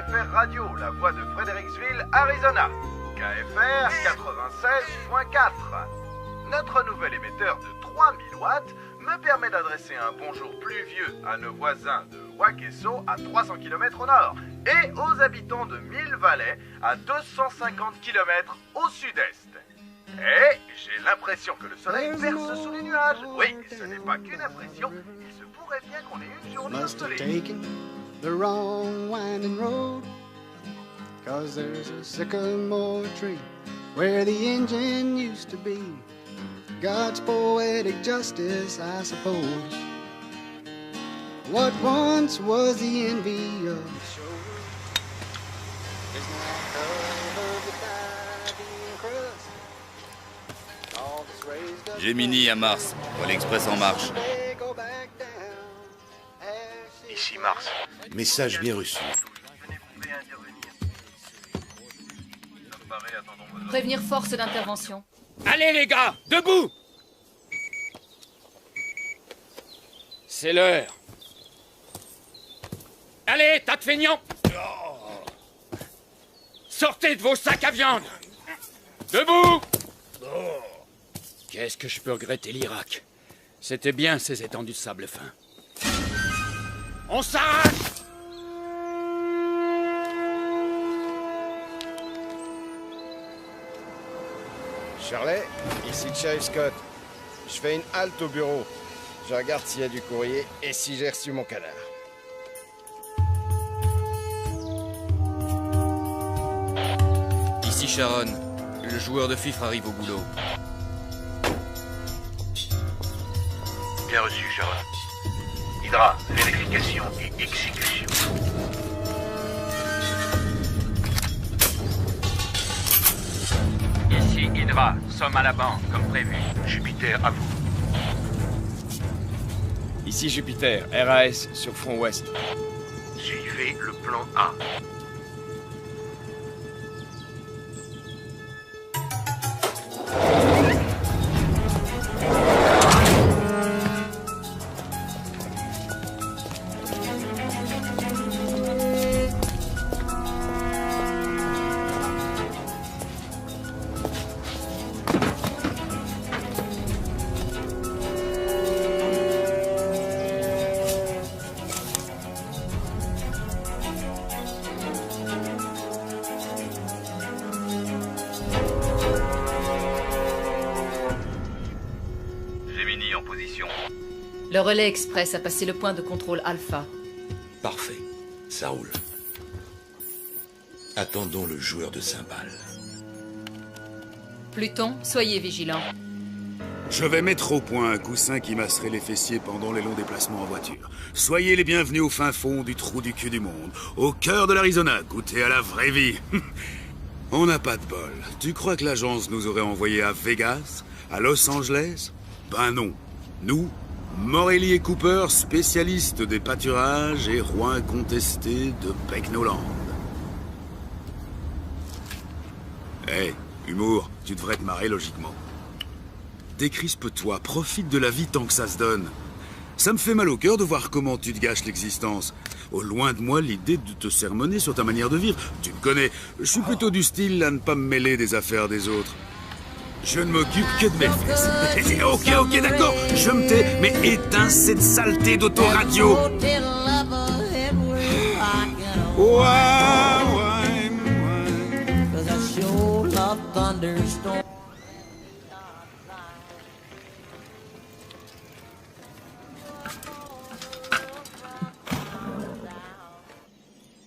KFR Radio, la voix de Fredericksville, Arizona. KFR 96.4. Notre nouvel émetteur de 3000 watts me permet d'adresser un bonjour pluvieux à nos voisins de Wakeso à 300 km au nord et aux habitants de Mill Valley à 250 km au sud-est. Et j'ai l'impression que le soleil perce sous les nuages. Oui, ce n'est pas qu'une impression, il se pourrait bien qu'on ait une journée ensoleillée. The wrong winding road, 'cause there's a sycamore tree where the engine used to be. God's poetic justice, I suppose. What once was the envy of the shore is now covered with ivy and crust. All that's raised up Gemini à Mars, Vol Express en marche. they go back down. Ici Mars. Message bien reçu. Prévenir force d'intervention. Allez les gars, debout! C'est l'heure. Allez, tas de feignants! Sortez de vos sacs à viande! Debout! Qu'est-ce que je peux regretter l'Irak? C'était bien ces étendues de sable fin. On s'arrache! Shirley, ici le shérif Scott. Je fais une halte au bureau. Je regarde s'il y a du courrier et si j'ai reçu mon canard. Ici Sharon, le joueur de fifre arrive au boulot. Bien reçu, Sharon. Hydra, vérification et exécution. Ici Hydra, sommes à la banque, comme prévu. Jupiter, à vous. Ici Jupiter, RAS sur front ouest. Suivez le plan A. Gemini en position. Le relais express a passé le point de contrôle Alpha. Parfait. Ça roule. Attendons le joueur de cymbales. Pluton, soyez vigilants. Je vais mettre au point un coussin qui masserait les fessiers pendant les longs déplacements en voiture. Soyez les bienvenus au fin fond du trou du cul du monde, au cœur de l'Arizona, goûtez à la vraie vie. On n'a pas de bol. Tu crois que l'agence nous aurait envoyés à Vegas, à Los Angeles? Ben non. Nous, Morelli et Cooper, spécialistes des pâturages et rois incontestés de Pecknoland. Hé, humour, tu devrais te marrer logiquement. Décrispe-toi, profite de la vie tant que ça se donne. Ça me fait mal au cœur de voir comment tu te gâches l'existence. Au loin de moi l'idée de te sermonner sur ta manière de vivre. Tu me connais, je suis plutôt du style à ne pas me mêler des affaires des autres. Je ne m'occupe que de mes fesses. Ok, d'accord, je me tais, mais éteins cette saleté d'autoradio.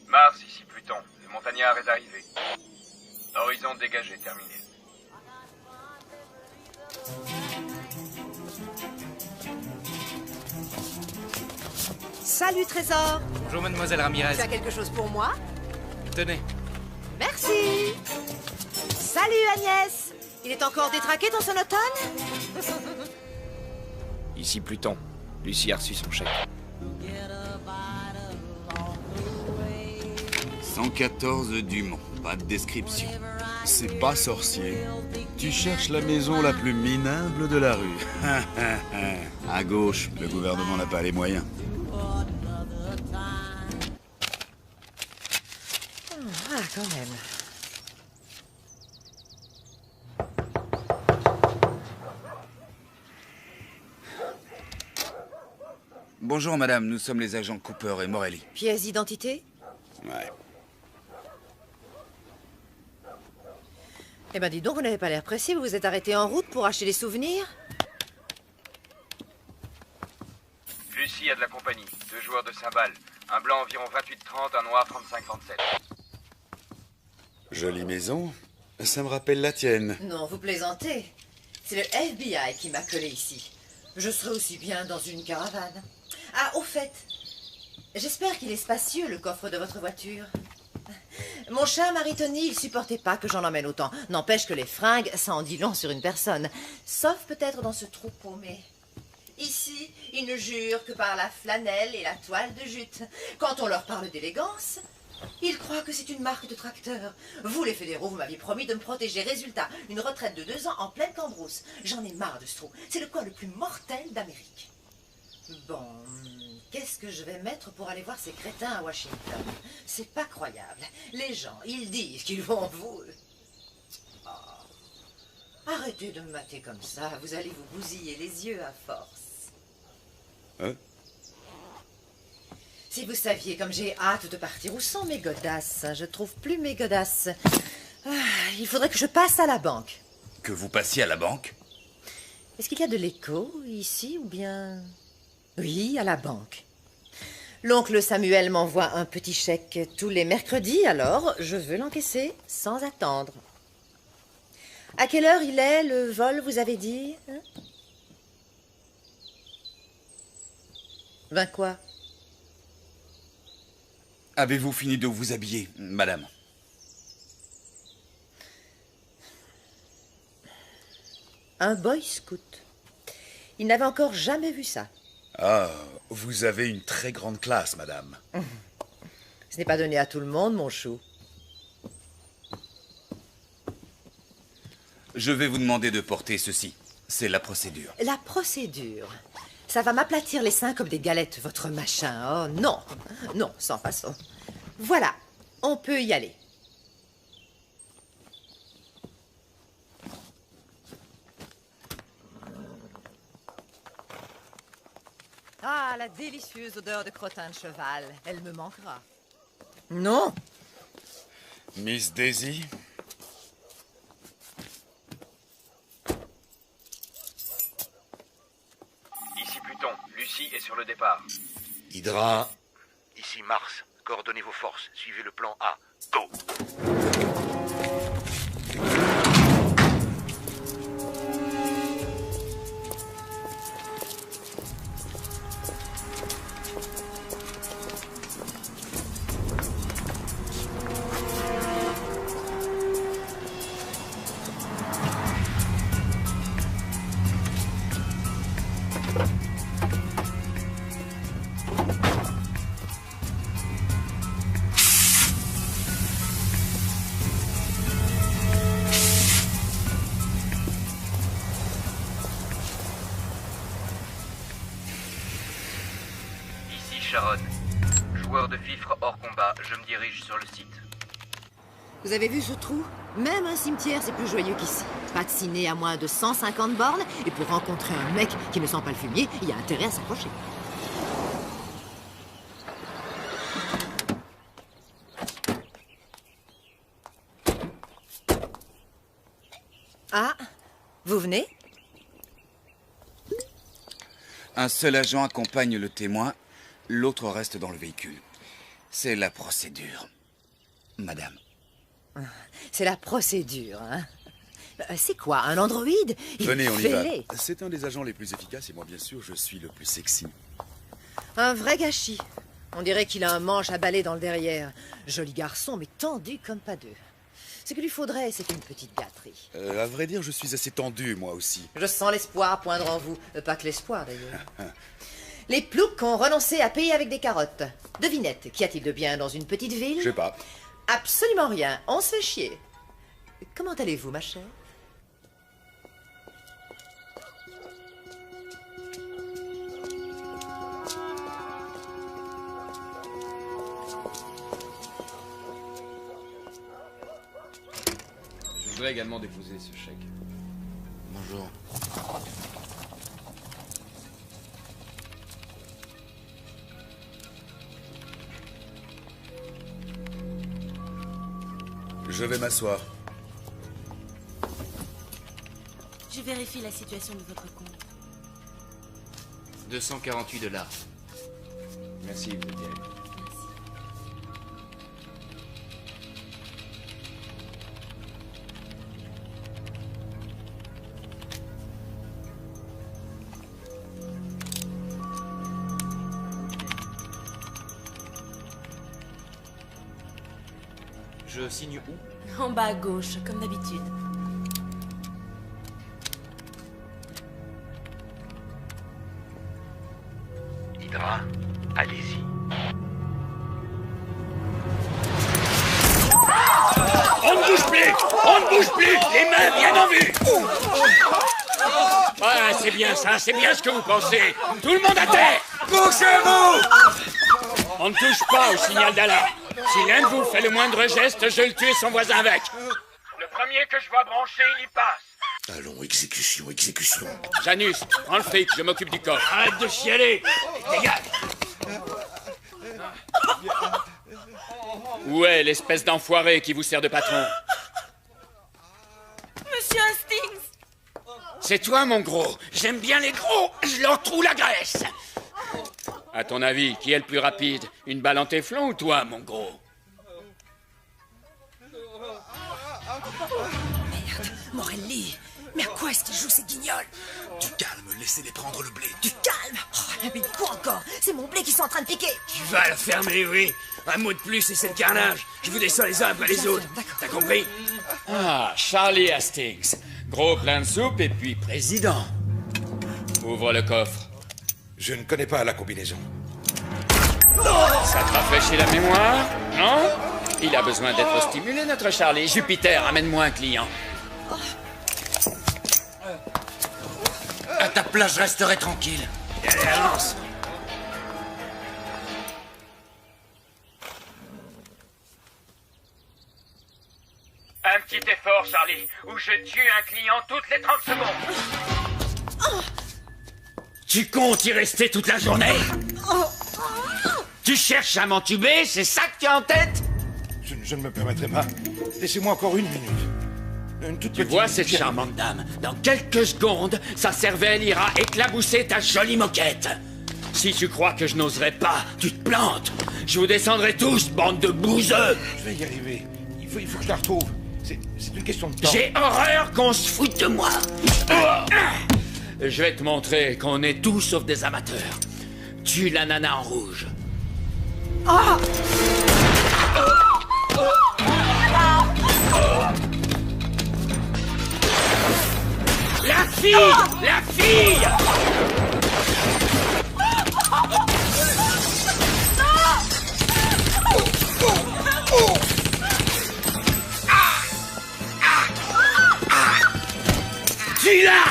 Mars, ici Pluton. Le montagnard est arrivé. Horizon dégagé, terminé. Salut Trésor. Bonjour mademoiselle Ramirez. Tu as quelque chose pour moi? Tenez. Merci. Salut Agnès. Il est encore détraqué ton sonotone? Ici Pluton. Lucie a reçu son chèque. 114 Dumont, pas de description. C'est pas sorcier. Tu cherches la maison la plus minable de la rue. À gauche, le gouvernement n'a pas les moyens. Ah, quand même. Bonjour, madame. Nous sommes les agents Cooper et Morelli. Pièce d'identité? Ouais. Eh ben, dis donc, vous n'avez pas l'air pressé. Vous vous êtes arrêté en route pour acheter des souvenirs? Lucie a de la compagnie. 2 joueurs de cymbales. Un blanc environ 28-30, un noir 35-37. Jolie maison. Ça me rappelle la tienne. Non, vous plaisantez. C'est le FBI qui m'a collé ici. Je serais aussi bien dans une caravane. Ah, au fait, j'espère qu'il est spacieux, le coffre de votre voiture. Mon cher Marie-Tony, il supportait pas que j'en emmène autant. N'empêche que les fringues, ça en dit long sur une personne. Sauf peut-être dans ce trou paumé. Ici, ils ne jurent que par la flanelle et la toile de jute. Quand on leur parle d'élégance, ils croient que c'est une marque de tracteur. Vous, les fédéraux, vous m'aviez promis de me protéger. Résultat, une retraite de 2 ans en pleine cambrousse. J'en ai marre de ce trou. C'est le coin le plus mortel d'Amérique. Bon, qu'est-ce que je vais mettre pour aller voir ces crétins à Washington? C'est pas croyable. Les gens, ils disent qu'ils vont vous... Oh. Arrêtez de me mater comme ça. Vous allez vous bousiller les yeux à force. Hein? Si vous saviez comme j'ai hâte de partir, où sont mes godasses? Je trouve plus mes godasses. Ah, il faudrait que je passe à la banque. Que vous passiez à la banque? Est-ce qu'il y a de l'écho ici ou bien... Oui, à la banque. L'oncle Samuel m'envoie un petit chèque tous les mercredis, alors je veux l'encaisser sans attendre. À quelle heure il est, le vol, vous avez dit, hein? Ben quoi? Avez-vous fini de vous habiller, madame? Un boy scout. Il n'avait encore jamais vu ça. Ah, vous avez une très grande classe, madame. Ce n'est pas donné à tout le monde, mon chou. Je vais vous demander de porter ceci. C'est la procédure. La procédure. Ça va m'aplatir les seins comme des galettes, votre machin. Oh non, non, sans façon. Voilà, on peut y aller. Ah, la délicieuse odeur de crottin de cheval. Elle me manquera. Non. Miss Daisy? Ici Pluton. Lucie est sur le départ. Hydra. Ici Mars. Coordonnez vos forces. Suivez le plan A. Go! Sharon. Joueur de fifre hors combat, je me dirige sur le site. Vous avez vu ce trou? Même un cimetière, c'est plus joyeux qu'ici. Pas de ciné à moins de 150 bornes, et pour rencontrer un mec qui ne sent pas le fumier, il y a intérêt à s'approcher. Ah, vous venez? Un seul agent accompagne le témoin, l'autre reste dans le véhicule. C'est la procédure, madame. C'est la procédure, hein? C'est quoi, un androïde? Venez, on y va. C'est un des agents les plus efficaces et moi, bien sûr, je suis le plus sexy. Un vrai gâchis. On dirait qu'il a un manche à balai dans le derrière. Joli garçon, mais tendu comme pas deux. Ce qu'il lui faudrait, c'est une petite gâterie. À vrai dire, je suis assez tendu, moi aussi. Je sens l'espoir poindre en vous. Pas que l'espoir, d'ailleurs. Les ploucs ont renoncé à payer avec des carottes. Devinette, qu'y a-t-il de bien dans une petite ville? Je sais pas. Absolument rien. On se fait chier. Comment allez-vous, ma chère? Je voudrais également déposer ce chèque. Bonjour. Je vais m'asseoir. Je vérifie la situation de votre compte. $248. Merci, vous êtes terrible. Je signe où? En bas à gauche, comme d'habitude. Hydra, allez-y. On ne bouge plus! On ne bouge plus! Les mains bien en vue! Ah, c'est bien ça, c'est bien ce que vous pensez. Tout le monde à terre! Bougez-vous! On ne touche pas au signal d'alarme. Si l'un de vous fait le moindre geste, je le tue et son voisin avec. Le premier que je vois brancher, il y passe. Allons, exécution, exécution. Janus, prends le fric, je m'occupe du coffre. Arrête de chialer! Dégage! Où est l'espèce d'enfoiré qui vous sert de patron? Monsieur Hastings! C'est toi, mon gros. J'aime bien les gros. Je leur trouve la graisse. À ton avis, qui est le plus rapide? Une balle en téflon ou toi, mon gros? Merde, Morelli! Mais à quoi est-ce qu'il joue ces guignols? Du calme, laissez-les prendre le blé. Du calme! Oh, mais quoi encore? C'est mon blé qui sont en train de piquer! Tu vas la fermer, oui. Un mot de plus et c'est le carnage. Je vous descends les uns après les autres. T'as compris? Ah, Charlie Hastings. Gros plein de soupe et puis président. Ouvre le coffre. Je ne connais pas la combinaison. Ça te rafraîchit la mémoire? Non? Il a besoin d'être stimulé, notre Charlie. Jupiter, amène-moi un client. À ta place, je resterai tranquille. Allez, avance. Un petit effort, Charlie, ou je tue un client toutes les 30 secondes. Tu comptes y rester toute la journée? Tu cherches à m'entuber, c'est ça que tu as en tête? Je ne me permettrai pas. Laissez-moi encore une minute. Une toute Tu petite vois cette minute. charmante dame? Dans quelques secondes, sa cervelle ira éclabousser ta jolie moquette. Si tu crois que je n'oserais pas, tu te plantes. Je vous descendrai tous, bande de bouseux. Je vais y arriver. Il faut que je la retrouve. C'est une question de temps. J'ai horreur qu'on se foute de moi. Je vais te montrer qu'on est tous sauf des amateurs. Tue la nana en rouge. La fille! La fille! Tue-la!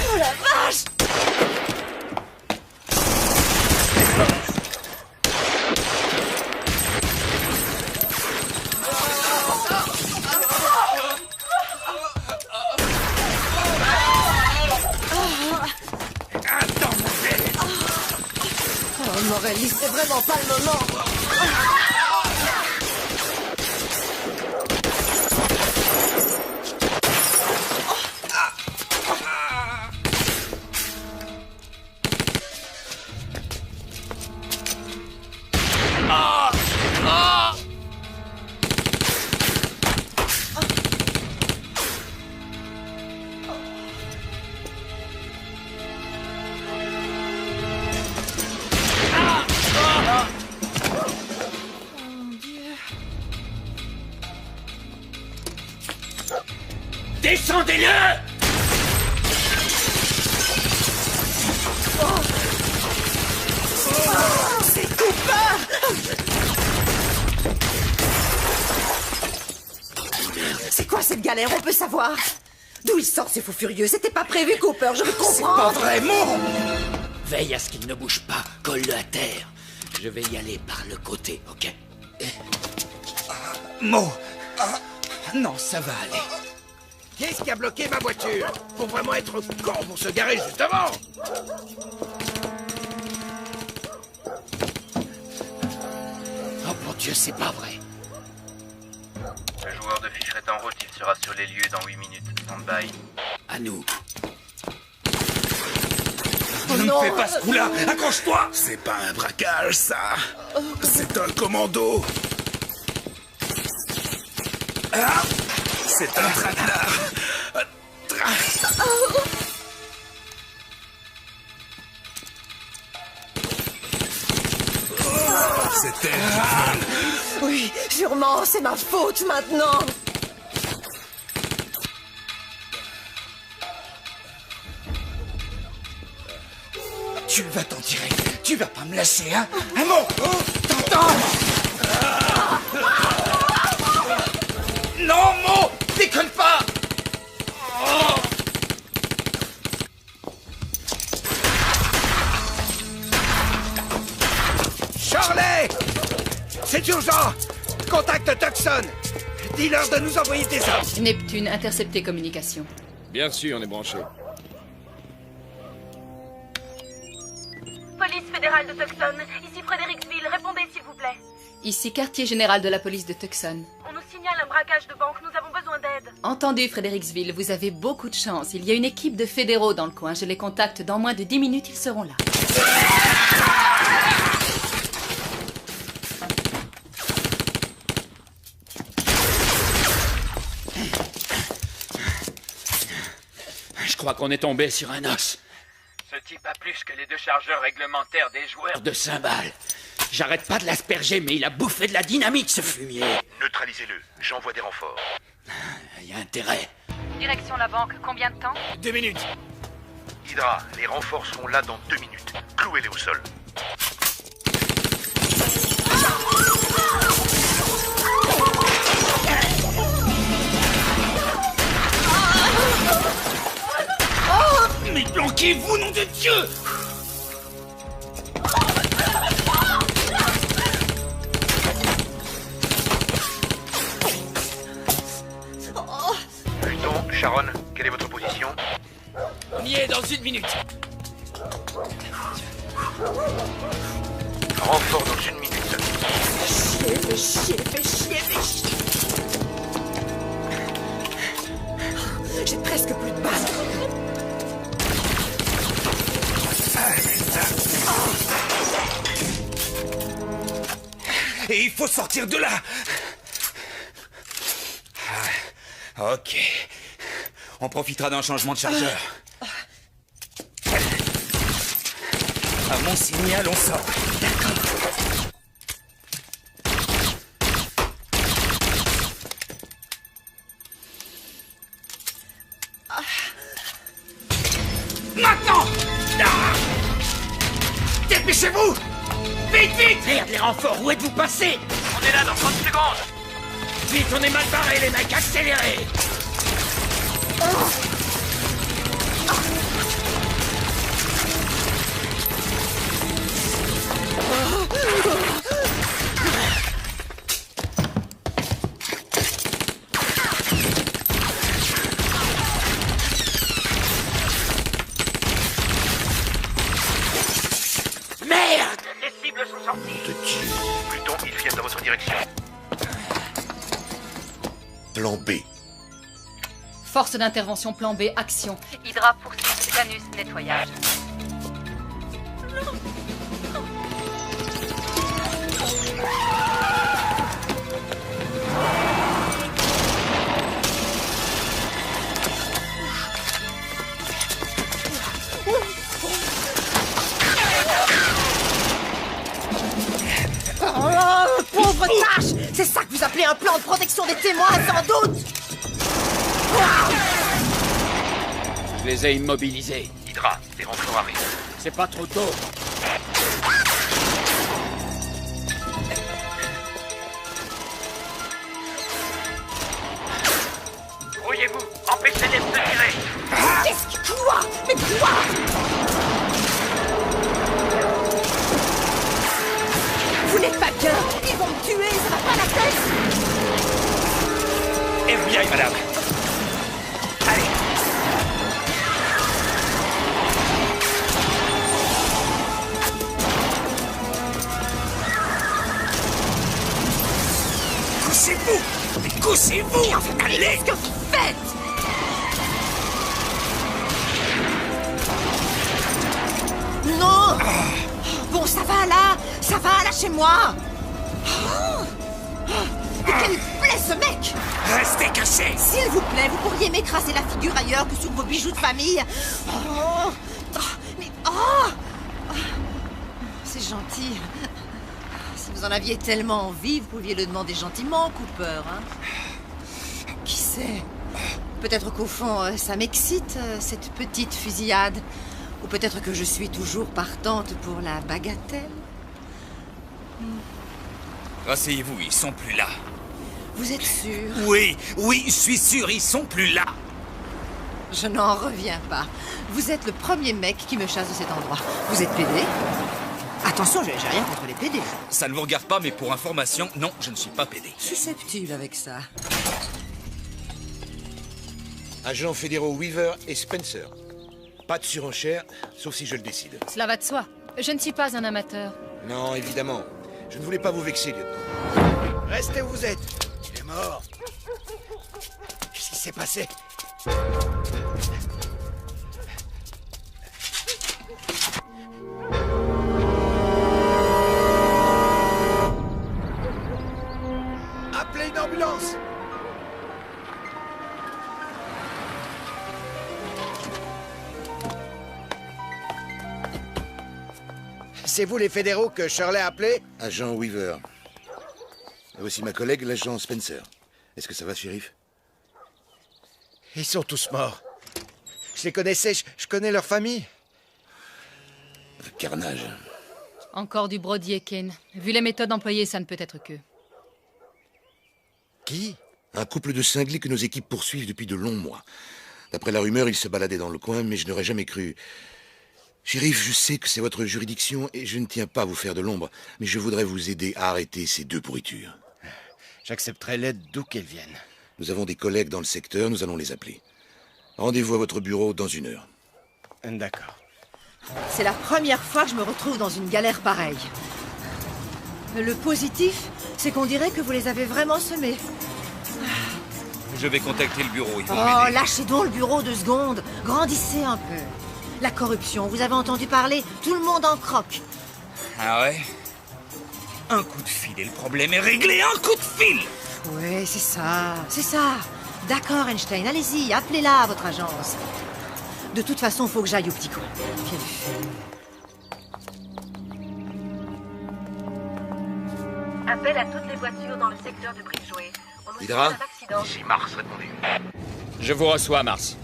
Oh la vache! Oh Morelli, c'est vraiment pas le moment! Descendez-le! C'est Cooper! C'est quoi cette galère? On peut savoir? D'où il sort ces fous furieux? C'était pas prévu, Cooper, je veux comprendre! Pas vraiment! Veille à ce qu'il ne bouge pas. Colle-le à terre. Je vais y aller par le côté, ok? Mo! Non, ça va aller. Qu'est-ce qui a bloqué ma voiture? Faut vraiment être con pour se garer juste devant! Oh mon Dieu, c'est pas vrai. Le joueur de ficheret est en route, il sera sur les lieux dans 8 minutes. Stand-by. À nous. Ne me fais pas ce coup-là! Accroche-toi! C'est pas un braquage, ça. C'est un commando. Ah, c'est un traquenard. C'est elle qui vole. Oui, sûrement, c'est ma faute maintenant. Tu vas t'en tirer. Tu vas pas me lâcher, hein? Un mot! T'entends? Non, Mo! Déconne pas! Charlie! C'est urgent! Contacte Tucson! Dis-leur de nous envoyer des hommes! Neptune, intercepté communication. Bien sûr, on est branché. Police fédérale de Tucson, ici Fredericksville, répondez s'il vous plaît. Ici, quartier général de la police de Tucson. On nous signale un braquage de banque, nous avons besoin d'aide. Entendu, Fredericksville, vous avez beaucoup de chance. Il y a une équipe de fédéraux dans le coin. Je les contacte dans moins de 10 minutes, ils seront là. Je crois qu'on est tombé sur un os. Ce type a plus que les 2 chargeurs réglementaires des joueurs De cymbales. J'arrête pas de l'asperger, mais il a bouffé de la dynamite, ce fumier. Neutralisez-le. J'envoie des renforts. Il y a intérêt. Direction la banque, combien de temps? 2 minutes. Hydra, les renforts seront là dans 2 minutes. Clouez-les au sol. Mais planquez-vous, nom de Dieu! Pluton, Sharon, quelle est votre position? On y est dans 1 minute. Renfort dans 1 minute. Fais chier. J'ai presque plus de balles. Et il faut sortir de là! Ah, ok. On profitera d'un changement de chargeur. À mon signal, on sort. D'accord. Maintenant! Dépêchez-vous! Vite, vite! Merde, les renforts, où êtes-vous passés? On est là dans 30 secondes. Vite, on est mal barrés, les mecs, accélérez! Merde! Les cibles sont sorties. Pluton, ils viennent dans votre direction. Plan B. Force d'intervention plan B, action. Hydra poursuit, Janus, nettoyage. Oh, pauvre tâche! C'est ça que vous appelez un plan de protection des témoins, sans doute! Je les ai immobilisés. Hydra, des renforts arrivent. C'est pas trop tôt. Brouillez-vous, empêchez-les de se tirer. Qu'est-ce que... Quoi? Mais quoi? FBI, madame. Allez. Couchez-vous! Mais couchez-vous! Allez! Qu'est-ce que vous faites? Non! Bon, ça va là! Ça va, lâchez-moi! Mais quel plaît ce mec! Restez cachés! S'il vous plaît, vous pourriez m'écraser la figure ailleurs que sur vos bijoux de famille. Oh, mais c'est gentil. Si vous en aviez tellement envie, vous pouviez le demander gentiment, Cooper. Hein? Qui sait? Peut-être qu'au fond, ça m'excite, cette petite fusillade. Ou peut-être que je suis toujours partante pour la bagatelle. Rasseyez-vous, ils sont plus là. Vous êtes sûr? Oui, je suis sûr, ils sont plus là. Je n'en reviens pas. Vous êtes le premier mec qui me chasse de cet endroit. Vous êtes PD? Attention, j'ai rien contre les PD. Ça ne vous regarde pas, mais pour information, non, je ne suis pas PD. Susceptible avec ça. Agents fédéraux Weaver et Spencer. Pas de surenchère, sauf si je le décide. Cela va de soi. Je ne suis pas un amateur. Non, évidemment. Je ne voulais pas vous vexer, lieutenant. Restez où vous êtes. Il est mort. Qu'est-ce qui s'est passé? Appelez une ambulance. C'est vous les fédéraux que Shirley a appelés? Agent Weaver. Voici ma collègue, l'agent Spencer. Est-ce que ça va, shérif? Ils sont tous morts. Je les connaissais, je connais leur famille. Le carnage. Encore du brodier, Ken. Vu les méthodes employées, ça ne peut être que. Qui? Un couple de cinglés que nos équipes poursuivent depuis de longs mois. D'après la rumeur, ils se baladaient dans le coin, mais je n'aurais jamais cru. Shérif, je sais que c'est votre juridiction et je ne tiens pas à vous faire de l'ombre, mais je voudrais vous aider à arrêter ces deux pourritures. J'accepterai l'aide d'où qu'elles viennent. Nous avons des collègues dans le secteur, nous allons les appeler. Rendez-vous à votre bureau dans 1 heure. D'accord. C'est la première fois que je me retrouve dans une galère pareille. Le positif, c'est qu'on dirait que vous les avez vraiment semés. Je vais contacter le bureau, ils vont Oh, m'aider. lâchez donc le bureau 2 secondes. Grandissez un peu. La corruption, vous avez entendu parler? Tout le monde en croque. Ah ouais? Un coup de fil et le problème est réglé, un coup de fil! Oui, c'est ça, c'est ça. D'accord, Einstein, allez-y, appelez-la à votre agence. De toute façon, faut que j'aille au petit coin. Quelle fille. Appel à toutes les voitures dans le secteur de Bridgeway. On nous Hydra? signale un accident. Ici Mars, répondez. Je vous reçois, Mars.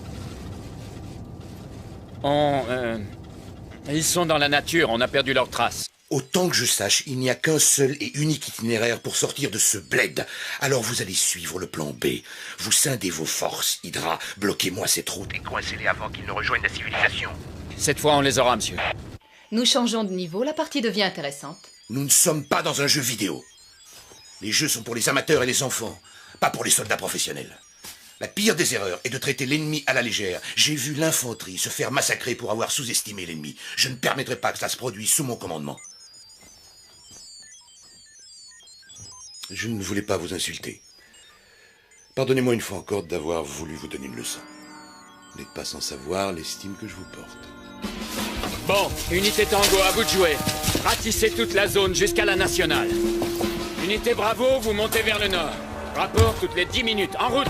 Ils sont dans la nature, on a perdu leurs traces. Autant que je sache, il n'y a qu'un seul et unique itinéraire pour sortir de ce bled. Alors vous allez suivre le plan B. Vous scindez vos forces, Hydra. Bloquez-moi cette route. Et coincez-les avant qu'ils ne rejoignent la civilisation. Cette fois, on les aura, monsieur. Nous changeons de niveau, la partie devient intéressante. Nous ne sommes pas dans un jeu vidéo. Les jeux sont pour les amateurs et les enfants, pas pour les soldats professionnels. La pire des erreurs est de traiter l'ennemi à la légère. J'ai vu l'infanterie se faire massacrer pour avoir sous-estimé l'ennemi. Je ne permettrai pas que ça se produise sous mon commandement. Je ne voulais pas vous insulter. Pardonnez-moi une fois encore d'avoir voulu vous donner une leçon. Vous n'êtes pas sans savoir l'estime que je vous porte. Bon, unité Tango, à vous de jouer. Ratissez toute la zone jusqu'à la nationale. Unité Bravo, vous montez vers le nord. Rapport toutes les 10 minutes. En route!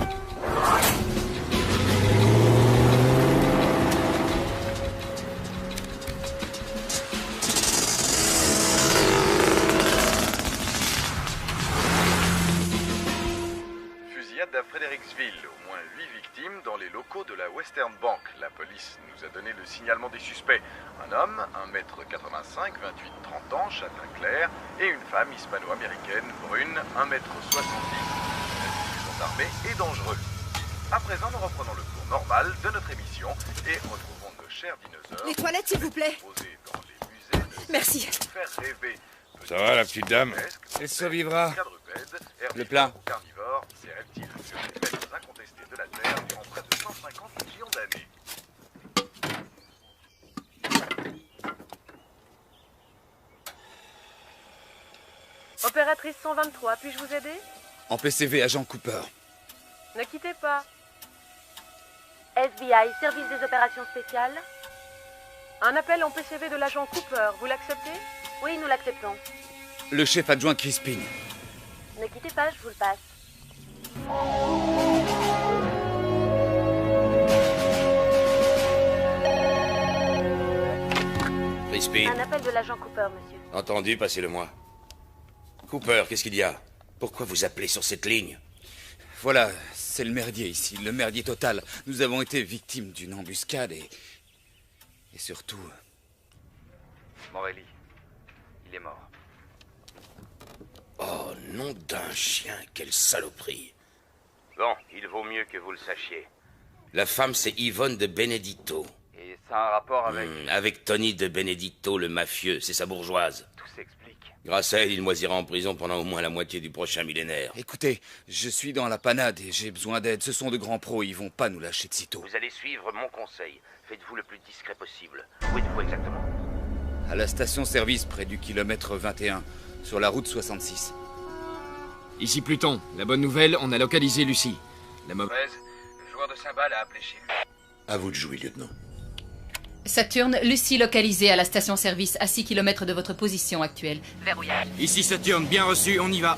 Fusillade à Fredericksville. Au moins 8 victimes dans les locaux de la Western Bank. La police nous a donné le signalement des suspects. Un homme, 1m85, 28-30 ans, châtain clair, et une femme hispano-américaine, brune, 1m70, armés et dangereux. À présent, nous reprenons le cours normal de notre émission et retrouvons nos chers dinosaures. Les toilettes, s'il vous plaît. Dans les musées de Merci. faire rêver. Ça va, la petite dame? Elle survivra. Quadrupèdes, Le plat. carnivores, ces reptiles, Matrice 123, puis-je vous aider? En PCV, agent Cooper. Ne quittez pas. FBI, service des opérations spéciales. Un appel en PCV de l'agent Cooper, vous l'acceptez? Oui, nous l'acceptons. Le chef adjoint Crispin. Ne quittez pas, je vous le passe. Crispin. Un appel de l'agent Cooper, monsieur. Entendu, passez-le-moi. Cooper, qu'est-ce qu'il y a? Pourquoi vous appelez sur cette ligne? Voilà, c'est le merdier ici, le merdier total. Nous avons été victimes d'une embuscade et surtout... Morelli, il est mort. Oh, nom d'un chien, quelle saloperie. Bon, il vaut mieux que vous le sachiez. La femme, c'est Yvonne de Benedetto. Et ça a un rapport avec... Avec Tony de Benedetto, le mafieux, c'est sa bourgeoise. Tout s'explique. Grâce à elle, il moisira en prison pendant au moins la moitié du prochain millénaire. Écoutez, je suis dans la panade et j'ai besoin d'aide. Ce sont de grands pros, ils vont pas nous lâcher de sitôt. Vous allez suivre mon conseil. Faites-vous le plus discret possible. Où êtes-vous exactement? À la station-service, près du kilomètre 21, sur la route 66. Ici Pluton. La bonne nouvelle, on a localisé Lucie. La mauvaise... Le joueur de cymbales a appelé chez lui. À vous de jouer, lieutenant. Saturne, Lucie localisée à la station-service à 6 km de votre position actuelle. Verrouillage. Ici Saturne, bien reçu, on y va.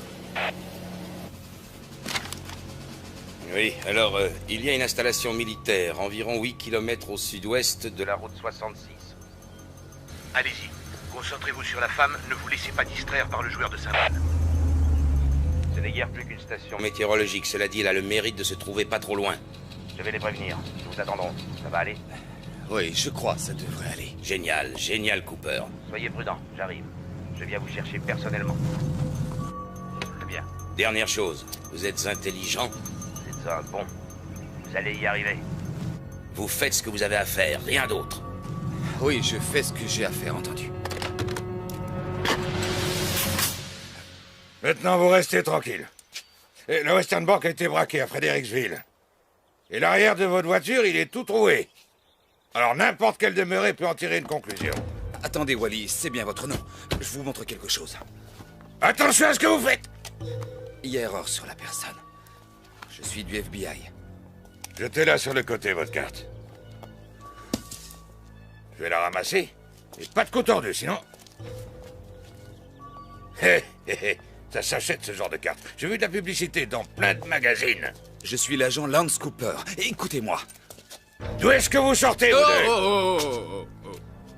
Oui, alors, il y a une installation militaire, environ 8 km au sud-ouest de la route 66. Allez-y, concentrez-vous sur la femme, ne vous laissez pas distraire par le joueur de cymbales. Ce n'est guère plus qu'une station. Météorologique, cela dit, elle a le mérite de se trouver pas trop loin. Je vais les prévenir. Nous vous attendrons. Ça va aller? Oui, je crois, ça devrait aller. Génial, génial, Cooper. Soyez prudent, j'arrive. Je viens vous chercher personnellement. Très bien. Dernière chose, vous êtes intelligent. Vous êtes un bon. Vous allez y arriver. Vous faites ce que vous avez à faire, rien d'autre. Oui, je fais ce que j'ai à faire, entendu. Maintenant, vous restez tranquille. Et le Western Bank a été braqué à Fredericksville. Et l'arrière de votre voiture, il est tout troué. Alors n'importe quelle demeurée peut en tirer une conclusion. Attendez, Wally, c'est bien votre nom. Je vous montre quelque chose. Attention à ce que vous faites! Il y a erreur sur la personne. Je suis du FBI. Jetez-la sur le côté, votre carte. Je vais la ramasser. Et pas de coup tordu, sinon... Hé, hé, hé. Ça s'achète, ce genre de carte. J'ai vu de la publicité dans plein de magazines. Je suis l'agent Lance Cooper. Écoutez-moi. D'où est-ce que vous sortez, vous deux? Oh.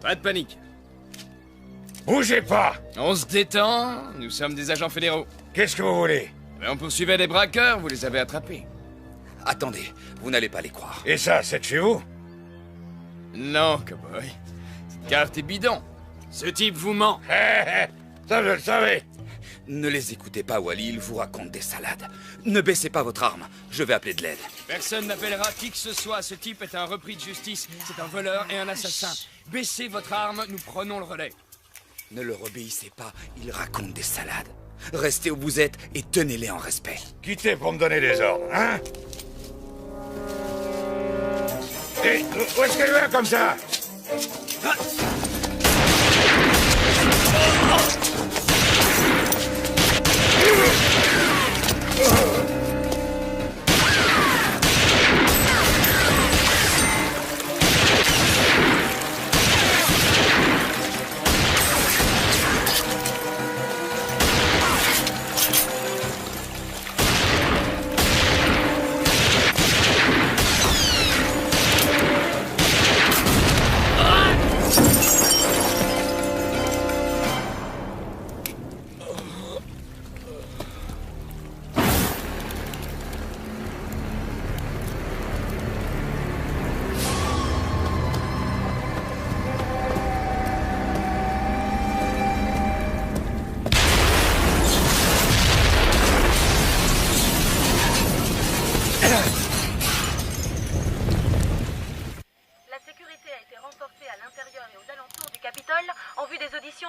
Pas de panique. Bougez pas! On se détend, nous sommes des agents fédéraux. Qu'est-ce que vous voulez? Mais on poursuivait des braqueurs, vous les avez attrapés. Attendez, vous n'allez pas les croire. Et ça, c'est de chez vous? Non, cowboy. Cette carte est bidon. Ce type vous ment. Ça, je le savais. Ne les écoutez pas, Wally, ils vous racontent des salades. Ne baissez pas votre arme, je vais appeler de l'aide. Personne n'appellera qui que ce soit, ce type est un repris de justice. C'est un voleur et un assassin. Baissez votre arme, nous prenons le relais. Ne leur obéissez pas, ils racontent des salades. Restez où vous êtes et tenez-les en respect. Quittez pour me donner des ordres, hein? Et où est-ce qu'elle va comme ça?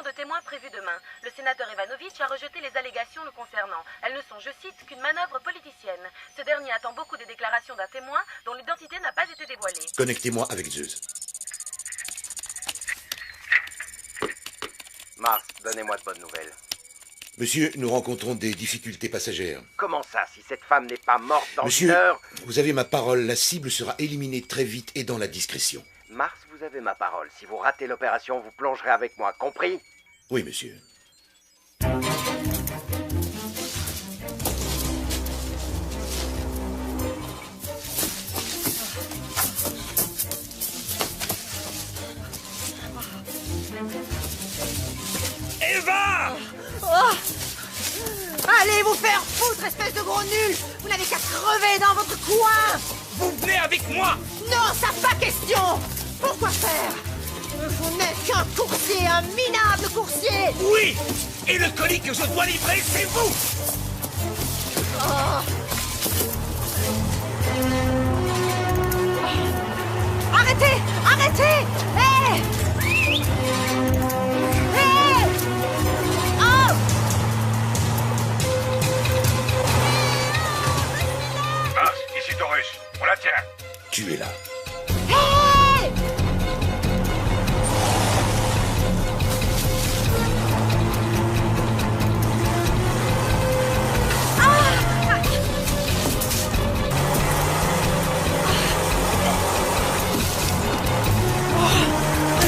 de témoins prévue demain. Le sénateur Ivanovitch a rejeté les allégations le concernant. Elles ne sont, je cite, qu'une manœuvre politicienne. Ce dernier attend beaucoup des déclarations d'un témoin dont l'identité n'a pas été dévoilée. Connectez-moi avec Zeus. Mars, donnez-moi de bonnes nouvelles. Monsieur, nous rencontrons des difficultés passagères. Comment ça, si cette femme n'est pas morte dans Monsieur, une heure? vous avez ma parole, la cible sera éliminée très vite et dans la discrétion. Mars, vous avez ma parole. Si vous ratez l'opération, vous plongerez avec moi, compris? Oui, monsieur. Eva! Oh! Allez vous faire foutre, espèce de gros nul! Vous n'avez qu'à crever dans votre coin! Vous venez avec moi! Non, ça pas question! Pourquoi faire? Vous n'êtes qu'un coursier, un minable coursier! Oui! Et le colis que je dois livrer, c'est vous! Oh. Arrêtez! Arrêtez! Hé! Hé! Oh! Mars, ici Taurus. On la tient. Tu es là. Hé!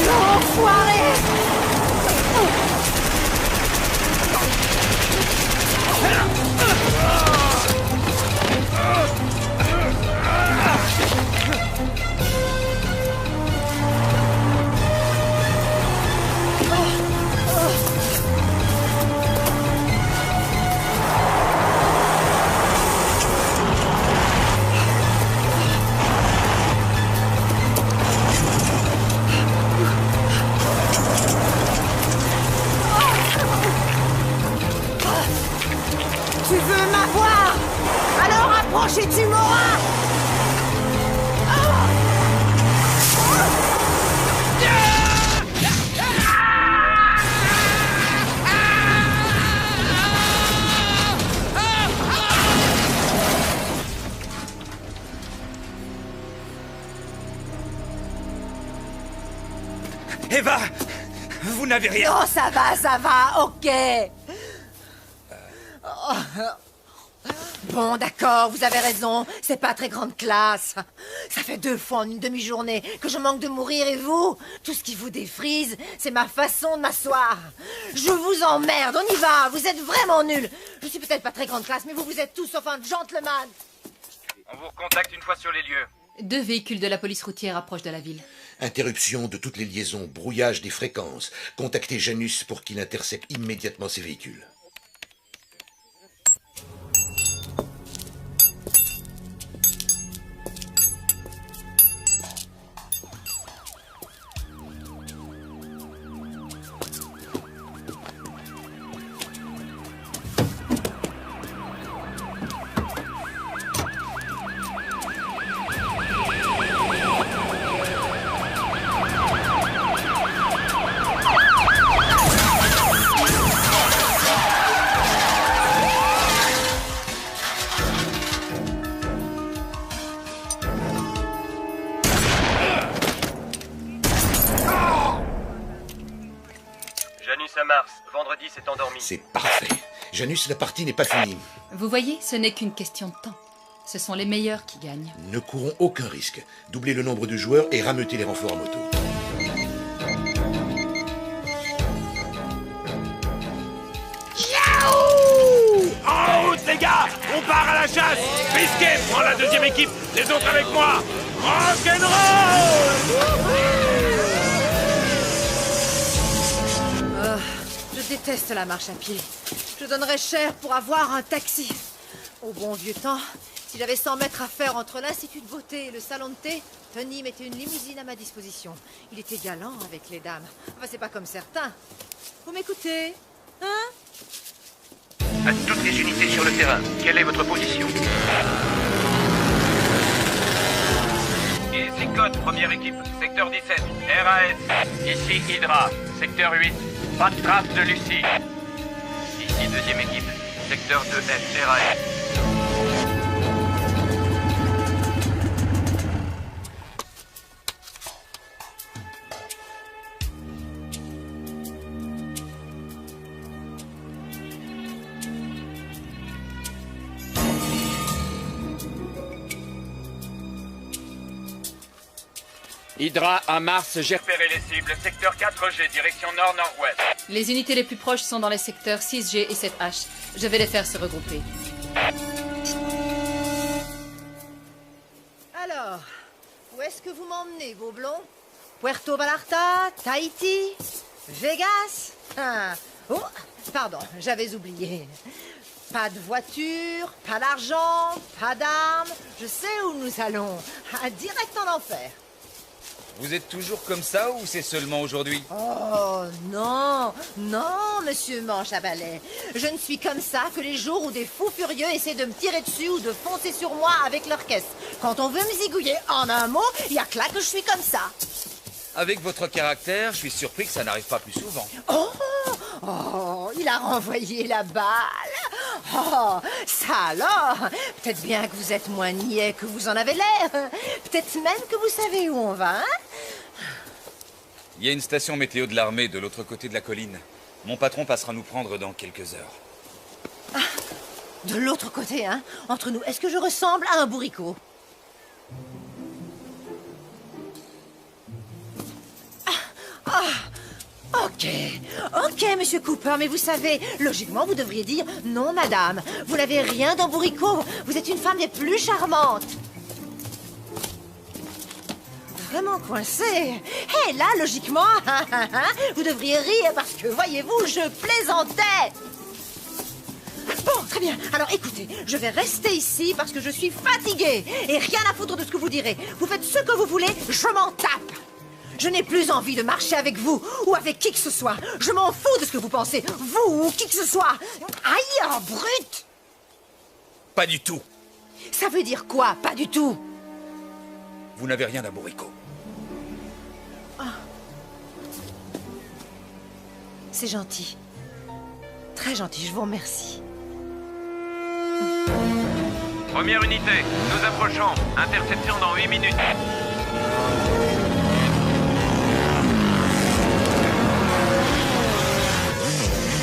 L'enfoiré! Tu veux m'avoir? Alors approche et tu m'auras! Eva! Vous n'avez rien! Non, ça va, ok! Bon, d'accord, vous avez raison, c'est pas très grande classe. Ça fait 2 fois en une demi-journée que je manque de mourir et vous, tout ce qui vous défrise, c'est ma façon de m'asseoir. Je vous emmerde, on y va, vous êtes vraiment nuls. Je suis peut-être pas très grande classe, mais vous êtes tous sauf un gentleman. On vous recontacte une fois sur les lieux. 2 véhicules de la police routière approchent de la ville. Interruption de toutes les liaisons, brouillage des fréquences. Contactez Janus pour qu'il intercepte immédiatement ces véhicules. Janus à Mars, vendredi s'est endormi. C'est parfait. Janus, la partie n'est pas finie. Vous voyez, ce n'est qu'une question de temps. Ce sont les meilleurs qui gagnent. Ne courons aucun risque. Doublez le nombre de joueurs et rameutez les renforts en moto. En route, les gars! On part à la chasse! Biscuit, prends la 2e équipe! Les autres avec moi! Rock'n'roll! Je déteste la marche à pied. Je donnerais cher pour avoir un taxi. Au bon vieux temps, si j'avais 100 mètres à faire entre l'Institut de beauté et le salon de thé, Tony mettait une limousine à ma disposition. Il était galant avec les dames. Enfin, c'est pas comme certains. Vous m'écoutez? Hein? À toutes les unités sur le terrain, quelle est votre position? Ici Code, première équipe, secteur 17, RAS. Ici Hydra, secteur 8, pas de trace de Lucie. Ici deuxième équipe, secteur 2F, RAS. Hydra à Mars, j'ai repéré les cibles. Secteur 4G, direction nord-nord-ouest. Les unités les plus proches sont dans les secteurs 6G et 7H. Je vais les faire se regrouper. Alors, où est-ce que vous m'emmenez, Gobelin? Puerto Vallarta? Tahiti? Vegas? Oh, pardon, j'avais oublié. Pas de voiture, pas d'argent, pas d'armes. Je sais où nous allons. Direct en enfer. Vous êtes toujours comme ça ou c'est seulement aujourd'hui? Oh, non, non, monsieur Manche à balai. Je ne suis comme ça que les jours où des fous furieux essaient de me tirer dessus ou de foncer sur moi avec leur caisse. Quand on veut me zigouiller en un mot, il y a que là que je suis comme ça. Avec votre caractère, je suis surpris que ça n'arrive pas plus souvent. Oh, il a renvoyé la balle. Oh, ça alors. Peut-être bien que vous êtes moins niais que vous en avez l'air. Peut-être même que vous savez où on va, hein? Il y a une station météo de l'armée de l'autre côté de la colline. Mon patron passera nous prendre dans quelques heures. De l'autre côté, hein? Entre nous, est-ce que je ressemble à un bourricot? Ok, monsieur Cooper, mais vous savez, logiquement, vous devriez dire « Non, madame, vous n'avez rien d'un bourricot, vous êtes une femme des plus charmantes !» Vraiment coincé. Hé, là, logiquement, vous devriez rire parce que, voyez-vous, je plaisantais. Bon, très bien. Alors, écoutez, je vais rester ici parce que je suis fatiguée et rien à foutre de ce que vous direz. Vous faites ce que vous voulez, je m'en tape. Je n'ai plus envie de marcher avec vous ou avec qui que ce soit. Je m'en fous de ce que vous pensez, vous ou qui que ce soit. Aïe, oh, brute! Pas du tout. Ça veut dire quoi, pas du tout? Vous n'avez rien d'un bourricot. C'est gentil. Très gentil, je vous remercie. Première unité, nous approchons. Interception dans 8 minutes.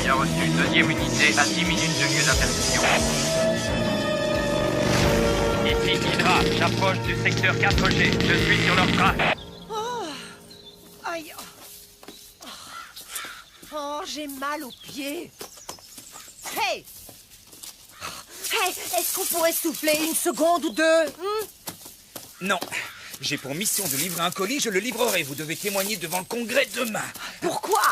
Bien reçu. Deuxième unité à 10 minutes de lieu d'interception. Ici Hydra, j'approche du secteur 4G. Je suis sur leur trace. Aïe. Oh, j'ai mal aux pieds. Hey! Hey, est-ce qu'on pourrait souffler une seconde ou deux? Non. J'ai pour mission de livrer un colis, je le livrerai. Vous devez témoigner devant le Congrès demain. Pourquoi?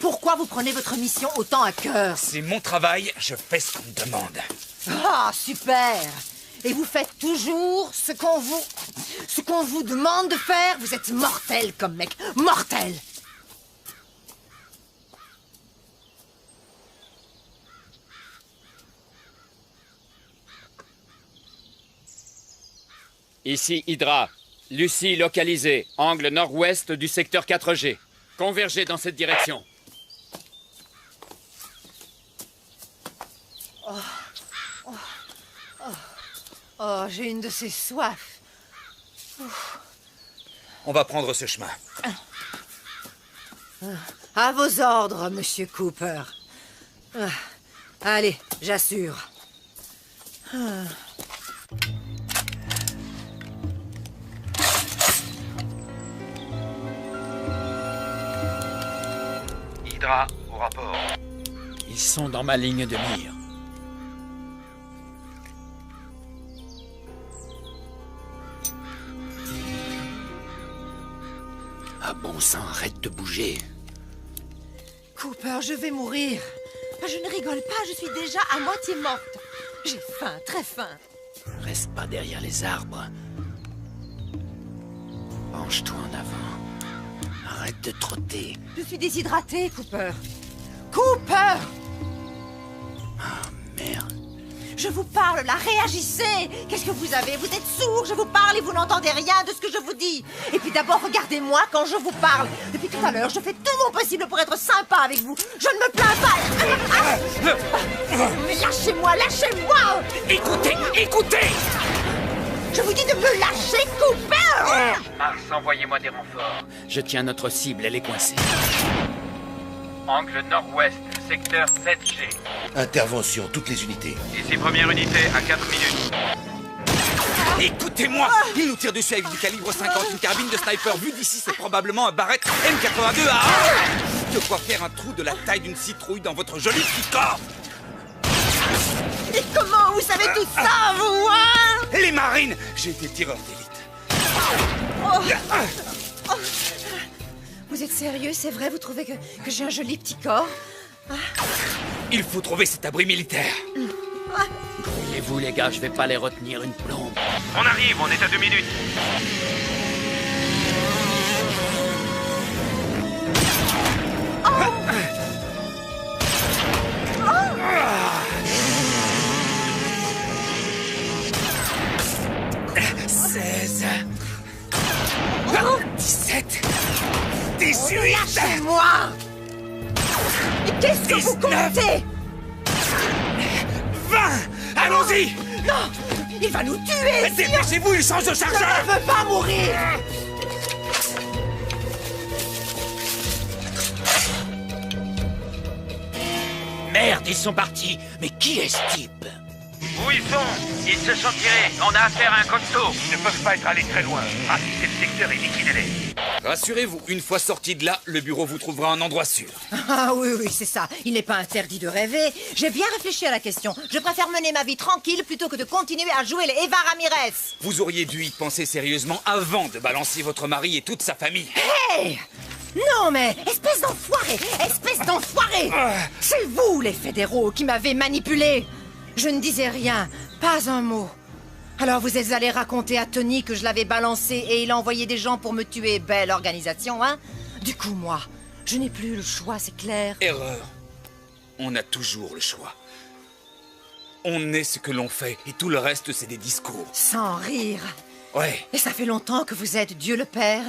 Pourquoi vous prenez votre mission autant à cœur? C'est mon travail, je fais ce qu'on me demande. Ah, super! Et vous faites toujours ce qu'on vous demande de faire? Vous êtes mortel comme mec, mortel! Ici Hydra. Lucie localisée. Angle nord-ouest du secteur 4G. Convergez dans cette direction. Oh, j'ai une de ces soifs. On va prendre ce chemin. À vos ordres, monsieur Cooper. Allez, j'assure. Hydra, au rapport. Ils sont dans ma ligne de mire. Ah bon sang, arrête de bouger. Cooper, je vais mourir. Je ne rigole pas, je suis déjà à moitié morte. J'ai faim, très faim. Reste pas derrière les arbres. Penche-toi en avant. Arrête de trotter. Je suis déshydratée, Cooper. Cooper! Ah, merde. Je vous parle, là, réagissez! Qu'est-ce que vous avez? Vous êtes sourd, je vous parle et vous n'entendez rien de ce que je vous dis. Et puis d'abord, regardez-moi quand je vous parle. Depuis tout à l'heure, je fais tout mon possible pour être sympa avec vous. Je ne me plains pas. Mais lâchez-moi, lâchez-moi! Écoutez, écoutez! Je vous dis de me lâcher, Cooper! Mars, envoyez-moi des renforts. Je tiens notre cible, elle est coincée. Angle nord-ouest, secteur 7G. Intervention, toutes les unités. Ici première unité à 4 minutes. Écoutez-moi! Il nous tire dessus avec du calibre 50, une carabine de sniper. Vu d'ici, c'est probablement un Barrett M82 à 1. De quoi faire un trou de la taille d'une citrouille dans votre joli petit corps. Et comment vous savez tout ça, vous, hein? Les marines! J'ai été tireur d'élite. Oh. Vous êtes sérieux, c'est vrai? Vous trouvez que j'ai un joli petit corps? Il faut trouver cet abri militaire. Voyez-vous, les gars, je vais pas les retenir une plombe. On arrive, on est à 2 minutes. Seize. 17. 18. Lâchez-moi! Mais qu'est-ce que vous comptez? 20. Allons-y. Non! Il va nous tuer! Dépêchez-vous, il change de chargeur! Je ne veux pas mourir! Merde, ils sont partis. Mais qui est ce type? Où ils sont? Ils se sont tirés. On a affaire à un costaud. Ils ne peuvent pas être allés très loin. Ratissez le secteur et liquidez-les. Rassurez-vous, une fois sorti de là, le bureau vous trouvera un endroit sûr. Ah oui, c'est ça. Il n'est pas interdit de rêver. J'ai bien réfléchi à la question. Je préfère mener ma vie tranquille plutôt que de continuer à jouer les Eva Ramirez. Vous auriez dû y penser sérieusement avant de balancer votre mari et toute sa famille. Hey! Non mais, espèce d'enfoiré! Espèce d'enfoiré! C'est vous, les fédéraux, qui m'avez manipulé. Je ne disais rien, pas un mot. Alors vous êtes allé raconter à Tony que je l'avais balancé et il a envoyé des gens pour me tuer. Belle organisation, hein? Du coup, moi, je n'ai plus le choix, c'est clair. Erreur. On a toujours le choix. On est ce que l'on fait et tout le reste, c'est des discours. Sans rire. Ouais. Et ça fait longtemps que vous êtes Dieu le Père.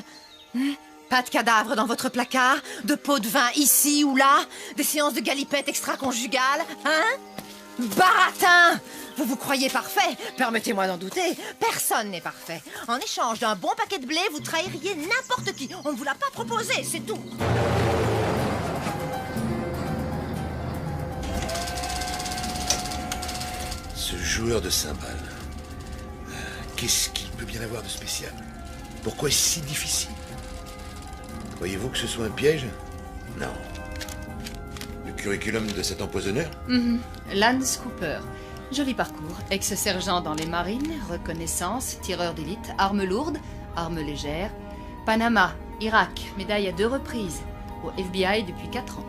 Pas de cadavres dans votre placard, de pots de vin ici ou là, des séances de galipettes extra-conjugales, hein? Baratin! Vous vous croyez parfait? Permettez-moi d'en douter. Personne n'est parfait. En échange d'un bon paquet de blé, vous trahiriez n'importe qui. On ne vous l'a pas proposé, c'est tout. Ce joueur de cymbales. Qu'est-ce qu'il peut bien avoir de spécial? Pourquoi est-ce si difficile? Croyez-vous que ce soit un piège? Non. Le curriculum de cet empoisonneur? Lance Cooper. Joli parcours. Ex-sergent dans les marines, reconnaissance, tireur d'élite, armes lourdes, armes légères. Panama, Irak, médaille à 2 reprises. Au FBI depuis 4 ans.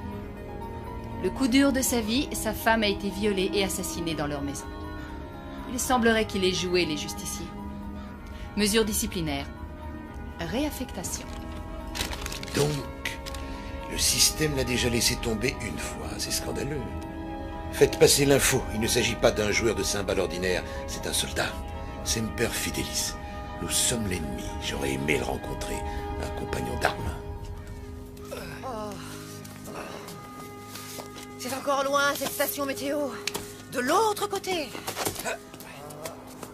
Le coup dur de sa vie, sa femme a été violée et assassinée dans leur maison. Il semblerait qu'il ait joué les justiciers. Mesures disciplinaires. Réaffectation. Donc, le système l'a déjà laissé tomber une fois. C'est scandaleux. Faites passer l'info. Il ne s'agit pas d'un joueur de cymbales ordinaire. C'est un soldat. Semper Fidelis. Nous sommes l'ennemi. J'aurais aimé le rencontrer. Un compagnon d'armes. C'est encore loin, cette station météo. De l'autre côté.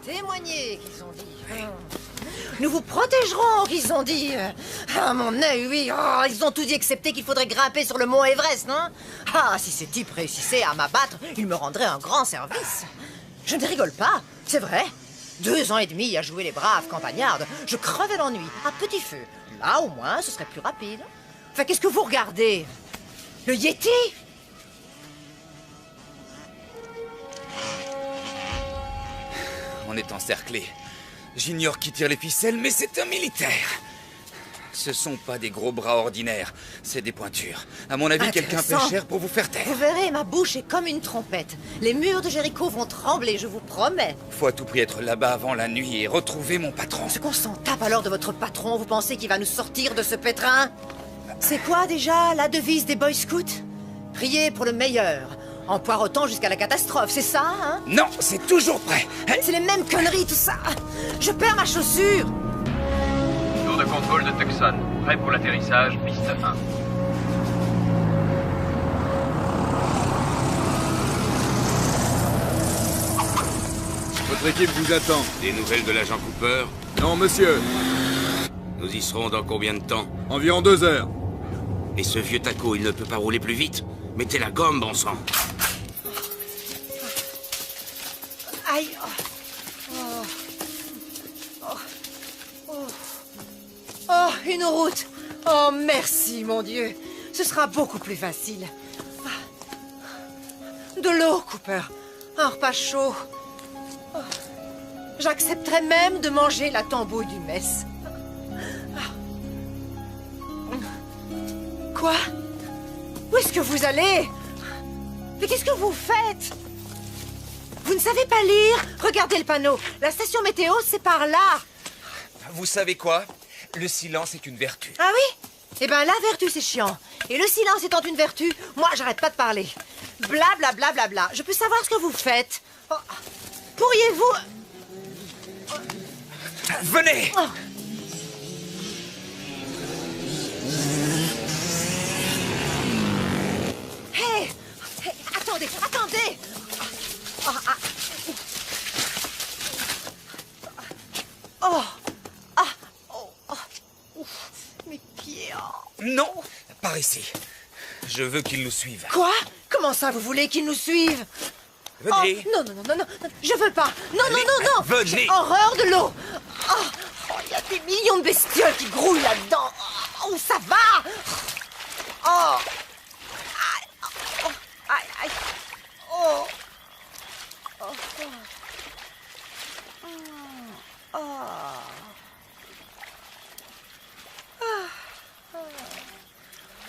Témoignez, qu'ils ont dit. Nous vous protégerons, qu'ils ont dit. Ah, mon œil, oui. Oh, ils ont tout dit, excepté qu'il faudrait grimper sur le mont Everest, non? Ah, si ces types réussissaient à m'abattre, ils me rendraient un grand service. Je ne rigole pas, c'est vrai. 2 ans et demi à jouer les braves campagnardes, je crevais l'ennui, à petit feu. Là, au moins, ce serait plus rapide. Enfin, qu'est-ce que vous regardez? Le Yeti? On est encerclé. J'ignore qui tire les ficelles, mais c'est un militaire. Ce sont pas des gros bras ordinaires, c'est des pointures. À mon avis, quelqu'un paie cher pour vous faire taire. Vous verrez, ma bouche est comme une trompette. Les murs de Jéricho vont trembler, je vous promets. Faut à tout prix être là-bas avant la nuit et retrouver mon patron. Ce qu'on s'en tape alors de votre patron, vous pensez qu'il va nous sortir de ce pétrin? C'est quoi déjà la devise des Boy Scouts? Priez pour le meilleur, en poireautant jusqu'à la catastrophe, c'est ça, hein? Non, c'est toujours prêt. C'est les mêmes conneries, tout ça. Je perds ma chaussure. Tour de contrôle de Tucson. Prêt pour l'atterrissage, piste 1. Votre équipe vous attend. Des nouvelles de l'agent Cooper? Non, monsieur. Nous y serons dans combien de temps? Environ 2 heures. Et ce vieux taco, il ne peut pas rouler plus vite? Mettez la gomme, bon sang. Aïe. une route. Oh, merci, mon Dieu. Ce sera beaucoup plus facile. De l'eau, Cooper. Un repas chaud. Oh. J'accepterais même de manger la tambouille du mess. Quoi? Où est-ce que vous allez? Mais qu'est-ce que vous faites? Vous ne savez pas lire? Regardez le panneau. La station météo, c'est par là. Vous savez quoi? Le silence est une vertu. Ah oui? Eh ben, la vertu, c'est chiant. Et le silence étant une vertu, moi, j'arrête pas de parler. Bla, bla, bla, bla, bla. Je peux savoir ce que vous faites? Oh. Pourriez-vous... Venez! Oh. Hey! Hey! Attendez! Attendez! Oh! Ah. Oh! Ah! Oh! Oh! Ouf. Mes pieds! Oh. Non! Par ici. Je veux qu'ils nous suivent. Quoi? Comment ça, vous voulez qu'ils nous suivent? Venez! Oh, non, je veux pas! Non, allez, non! Venez! J'ai horreur de l'eau! Oh, il y a des millions de bestioles qui grouillent là-dedans! Oh, ça va! Oh! Aïe! Oh!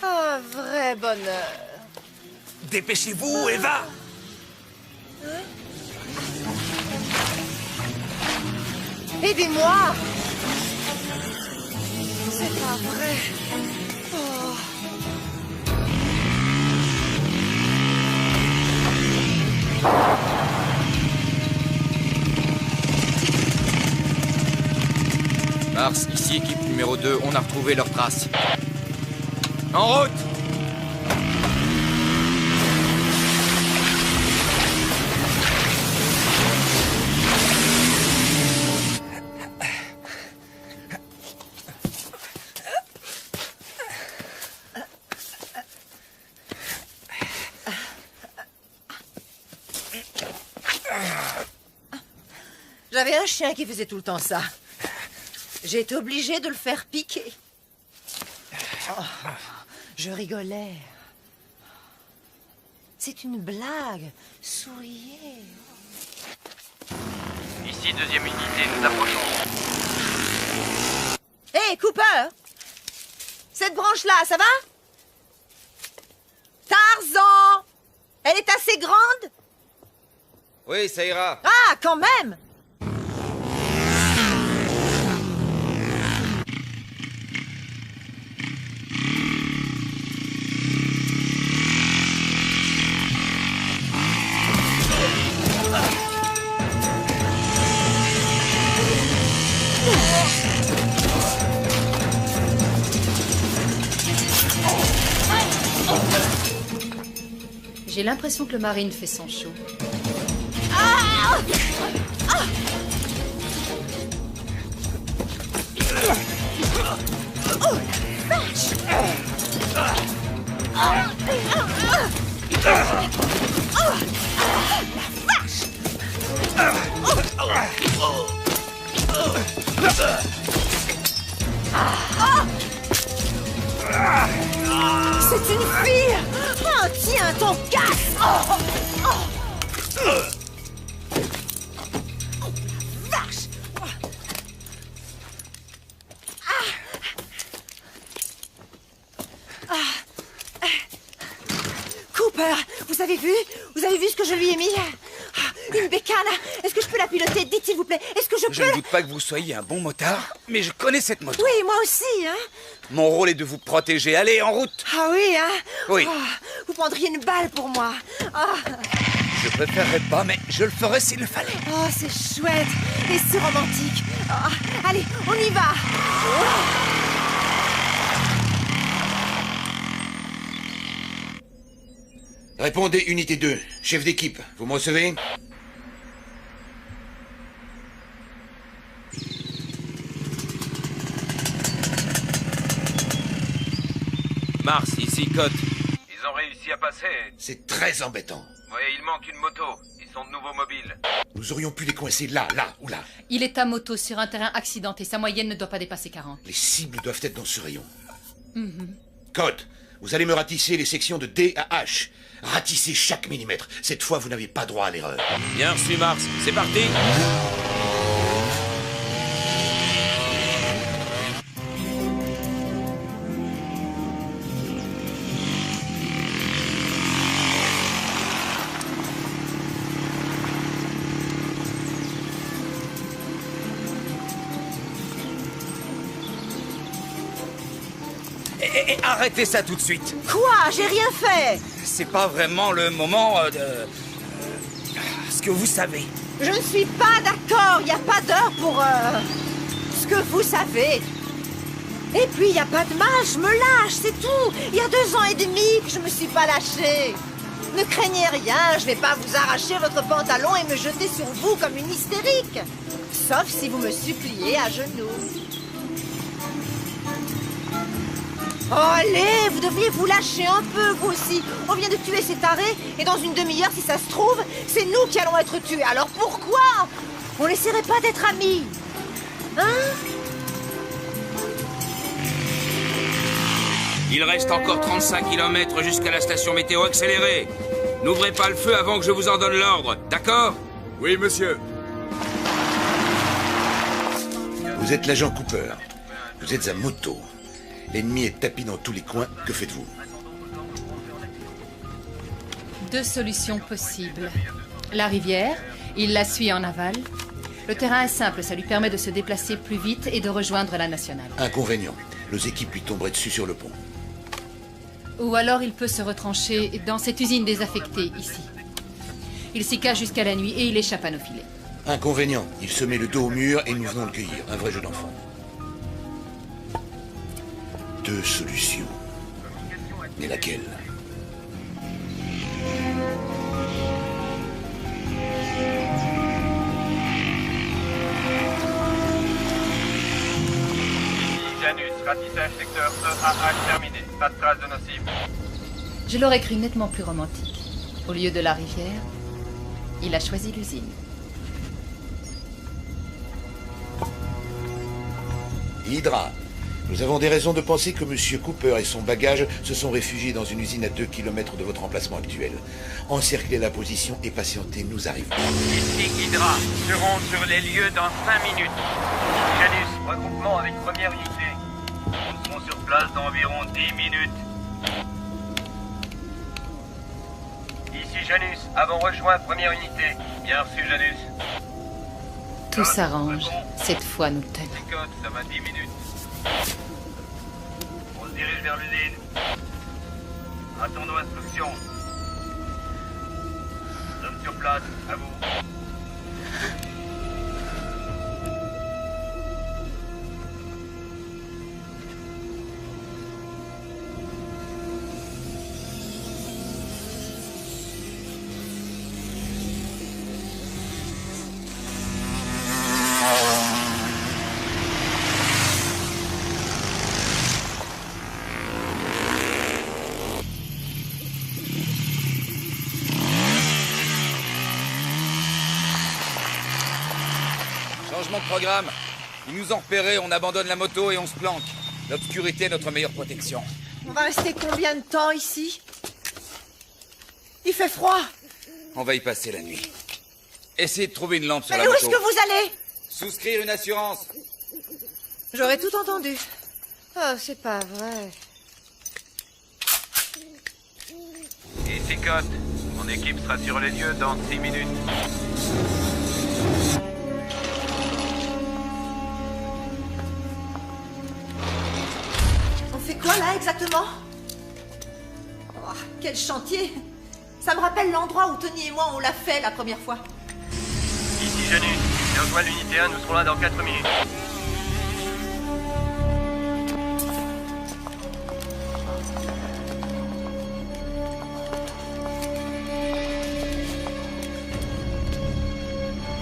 Un vrai bonheur! Dépêchez-vous, Eva! Aidez-moi! C'est pas vrai! Oh. Mars, ici équipe numéro 2, on a retrouvé leurs traces. En route! J'avais un chien qui faisait tout le temps ça. J'ai été obligée de le faire piquer. Oh, je rigolais. C'est une blague. Souriez. Ici, deuxième unité, nous approchons. Hé, Cooper! Cette branche-là, ça va? Tarzan! Elle est assez grande? Oui, ça ira. Ah, quand même! J'ai l'impression que le Marine fait son show. Ah! Ah! Oh, vache! C'est une fille! Oh, tiens, ton casse! Vache! Cooper, vous avez vu? Vous avez vu ce que je lui ai mis? Une bécane! Est-ce que je peux la piloter? Dites s'il vous plaît, est-ce que je peux... Je ne doute pas que vous soyez un bon motard, mais je connais cette moto. Oui, moi aussi, hein? Mon rôle est de vous protéger. Allez, en route! Ah oui, hein? Oui. Oh, vous prendriez une balle pour moi. Ah. Je préférerais pas, mais je le ferais s'il le fallait. Oh, c'est chouette et c'est romantique. Ah, allez, on y va. Répondez, unité 2. Chef d'équipe, vous me recevez? Mars, ici, Cote. Ils ont réussi à passer. C'est très embêtant. Oui, il manque une moto. Ils Ils sont de nouveau mobiles. Nous aurions pu les coincer là ou là. Il est à moto sur un terrain accidenté. Sa moyenne ne doit pas dépasser 40. Les cibles doivent être dans ce rayon. Mhm. Code, vous allez me ratisser les sections de D à H. Ratissez chaque millimètre. Cette fois, vous n'avez pas droit à l'erreur. Bien reçu, Mars. C'est parti. Arrêtez ça tout de suite. Quoi? J'ai rien fait. C'est pas vraiment le moment de... ce que vous savez. Je ne suis pas d'accord. Il n'y a pas d'heure pour... ce que vous savez. Et puis, il n'y a pas de mal. Je me lâche, c'est tout. Il y a 2 ans et demi que je me suis pas lâchée. Ne craignez rien. Je vais pas vous arracher votre pantalon et me jeter sur vous comme une hystérique. Sauf si vous me suppliez à genoux. Oh, allez, vous devriez vous lâcher un peu, vous aussi. On vient de tuer ces tarés, et dans une demi-heure, si ça se trouve, c'est nous qui allons être tués. Alors pourquoi on n'essaierait pas d'être amis? Hein? Il reste encore 35 km jusqu'à la station météo accélérée. N'ouvrez pas le feu avant que je vous en donne l'ordre, d'accord? Oui, monsieur. Vous êtes l'agent Cooper. Vous êtes à moto. L'ennemi est tapis dans tous les coins. Que faites-vous? 2 solutions possibles. La rivière, il la suit en aval. Le terrain est simple, ça lui permet de se déplacer plus vite et de rejoindre la nationale. Inconvénient. Nos équipes lui tomberaient dessus sur le pont. Ou alors il peut se retrancher dans cette usine désaffectée, ici. Il s'y cache jusqu'à la nuit et il échappe à nos filets. Inconvénient. Il se met le dos au mur et nous venons le cueillir. Un vrai jeu d'enfant. 2 solutions. Mais laquelle? Janus, ratissage secteur EAH terminé. Pas de traces de nos cibles. Je l'aurais cru nettement plus romantique. Au lieu de la rivière, il a choisi l'usine. Hydra. Nous avons des raisons de penser que M. Cooper et son bagage se sont réfugiés dans une usine à 2 km de votre emplacement actuel. Encerclez la position et patientez, nous arrivons. Ici Hydra, serons sur les lieux dans 5 minutes. Janus, regroupement avec première unité. Nous serons sur place dans environ 10 minutes. Ici Janus, avons rejoint première unité. Bien reçu Janus. Tout s'arrange. Cette fois, nous tenons. Code, ça va 10 minutes. On se dirige vers l'usine. Attendons instruction. Nous sommes sur place, à vous. Changement de programme. Ils nous ont repérés, on abandonne la moto et on se planque. L'obscurité est notre meilleure protection. On va rester combien de temps ici? Il fait froid. On va y passer la nuit. Essayez de trouver une lampe sur Mais la où moto. est-ce que vous allez? Souscrire une assurance. J'aurais tout entendu. Oh, c'est pas vrai. Ici Cote, mon équipe sera sur les lieux dans 6 minutes. On fait quoi là exactement? Oh, quel chantier! Ça me rappelle l'endroit où Tony et moi on l'a fait la première fois. Ici Janus, j'ai rejoint l'unité 1, nous serons là dans 4 minutes.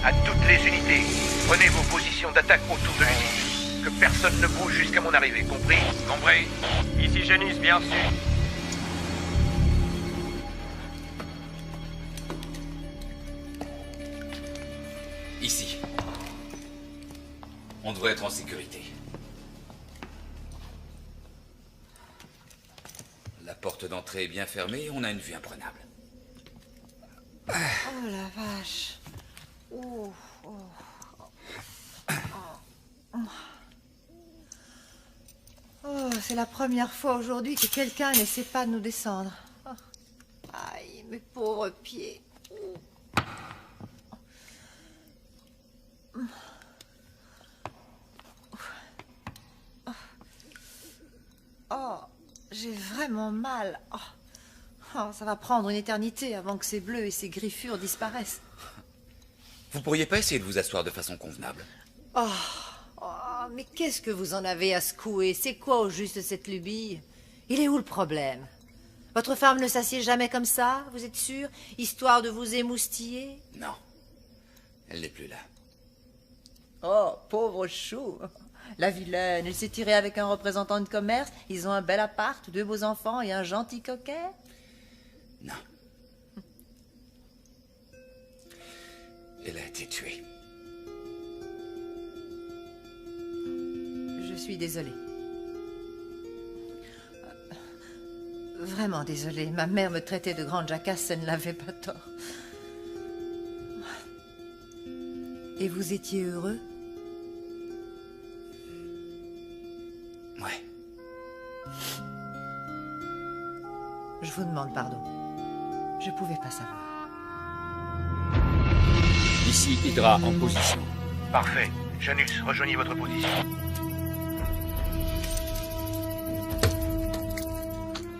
À toutes les unités, prenez vos positions d'attaque autour de l'usine. Que personne ne bouge jusqu'à mon arrivée, compris? Compris. Ici Janus, bien reçu. On devrait être en sécurité. La porte d'entrée est bien fermée et on a une vue imprenable. Oh la vache. Oh, oh. Oh, c'est la première fois aujourd'hui que quelqu'un n'essaie pas de nous descendre. Oh. Aïe, mes pauvres pieds. Oh, j'ai vraiment mal. Oh. Oh, ça va prendre une éternité avant que ces bleus et ces griffures disparaissent. Vous pourriez pas essayer de vous asseoir de façon convenable? Oh, oh, mais qu'est-ce que vous en avez à secouer? C'est quoi au juste cette lubie? Il est où le problème? Votre femme ne s'assied jamais comme ça, vous êtes sûr? Histoire de vous émoustiller? Non. Elle n'est plus là. Oh, pauvre chou. La vilaine, elle s'est tirée avec un représentant de commerce. Ils ont un bel appart, 2 beaux enfants et un gentil coquet. Non. Elle a été tuée. Je suis désolée. Vraiment désolée. Ma mère me traitait de grande jacasse, elle ne l'avait pas tort. Et vous étiez heureux? Ouais. Je vous demande pardon. Je pouvais pas savoir. Ici Hydra en position. Parfait. Janus, rejoignez votre position.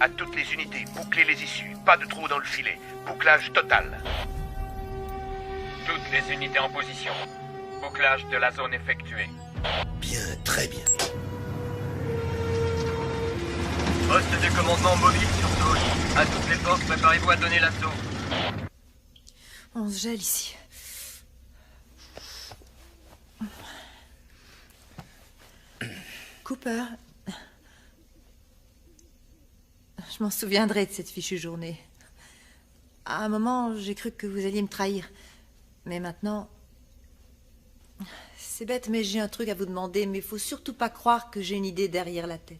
À toutes les unités, bouclez les issues. Pas de trou dans le filet. Bouclage total. Toutes les unités en position. Bouclage de la zone effectué. Bien, très bien. Poste de commandement mobile sur zone. À toutes les forces, préparez-vous à donner l'assaut. On se gèle ici. Cooper, je m'en souviendrai de cette fichue journée. À un moment, j'ai cru que vous alliez me trahir. Mais maintenant... C'est bête, mais j'ai un truc à vous demander, mais il faut surtout pas croire que j'ai une idée derrière la tête.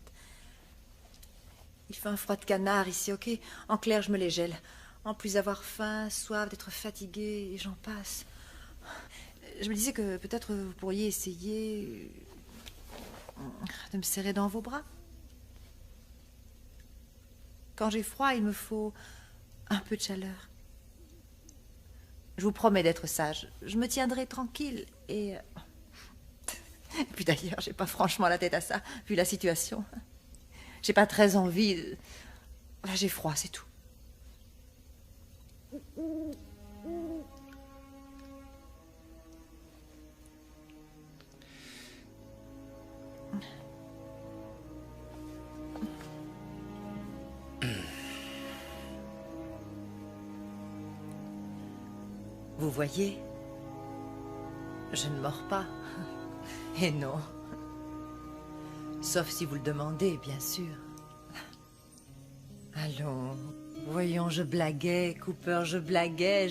Il fait un froid de canard ici, ok? En clair, je me les gèle. En plus d'avoir faim, soif, d'être fatiguée, et j'en passe. Je me disais que peut-être vous pourriez essayer de me serrer dans vos bras. Quand j'ai froid, il me faut un peu de chaleur. Je vous promets d'être sage. Je me tiendrai tranquille et... puis d'ailleurs, j'ai pas franchement la tête à ça, vu la situation. J'ai pas très envie de... J'ai froid, c'est tout. Vous voyez, je ne mords pas. Et non. Sauf si vous le demandez, bien sûr. Allons, voyons, je blaguais, Cooper, je blaguais.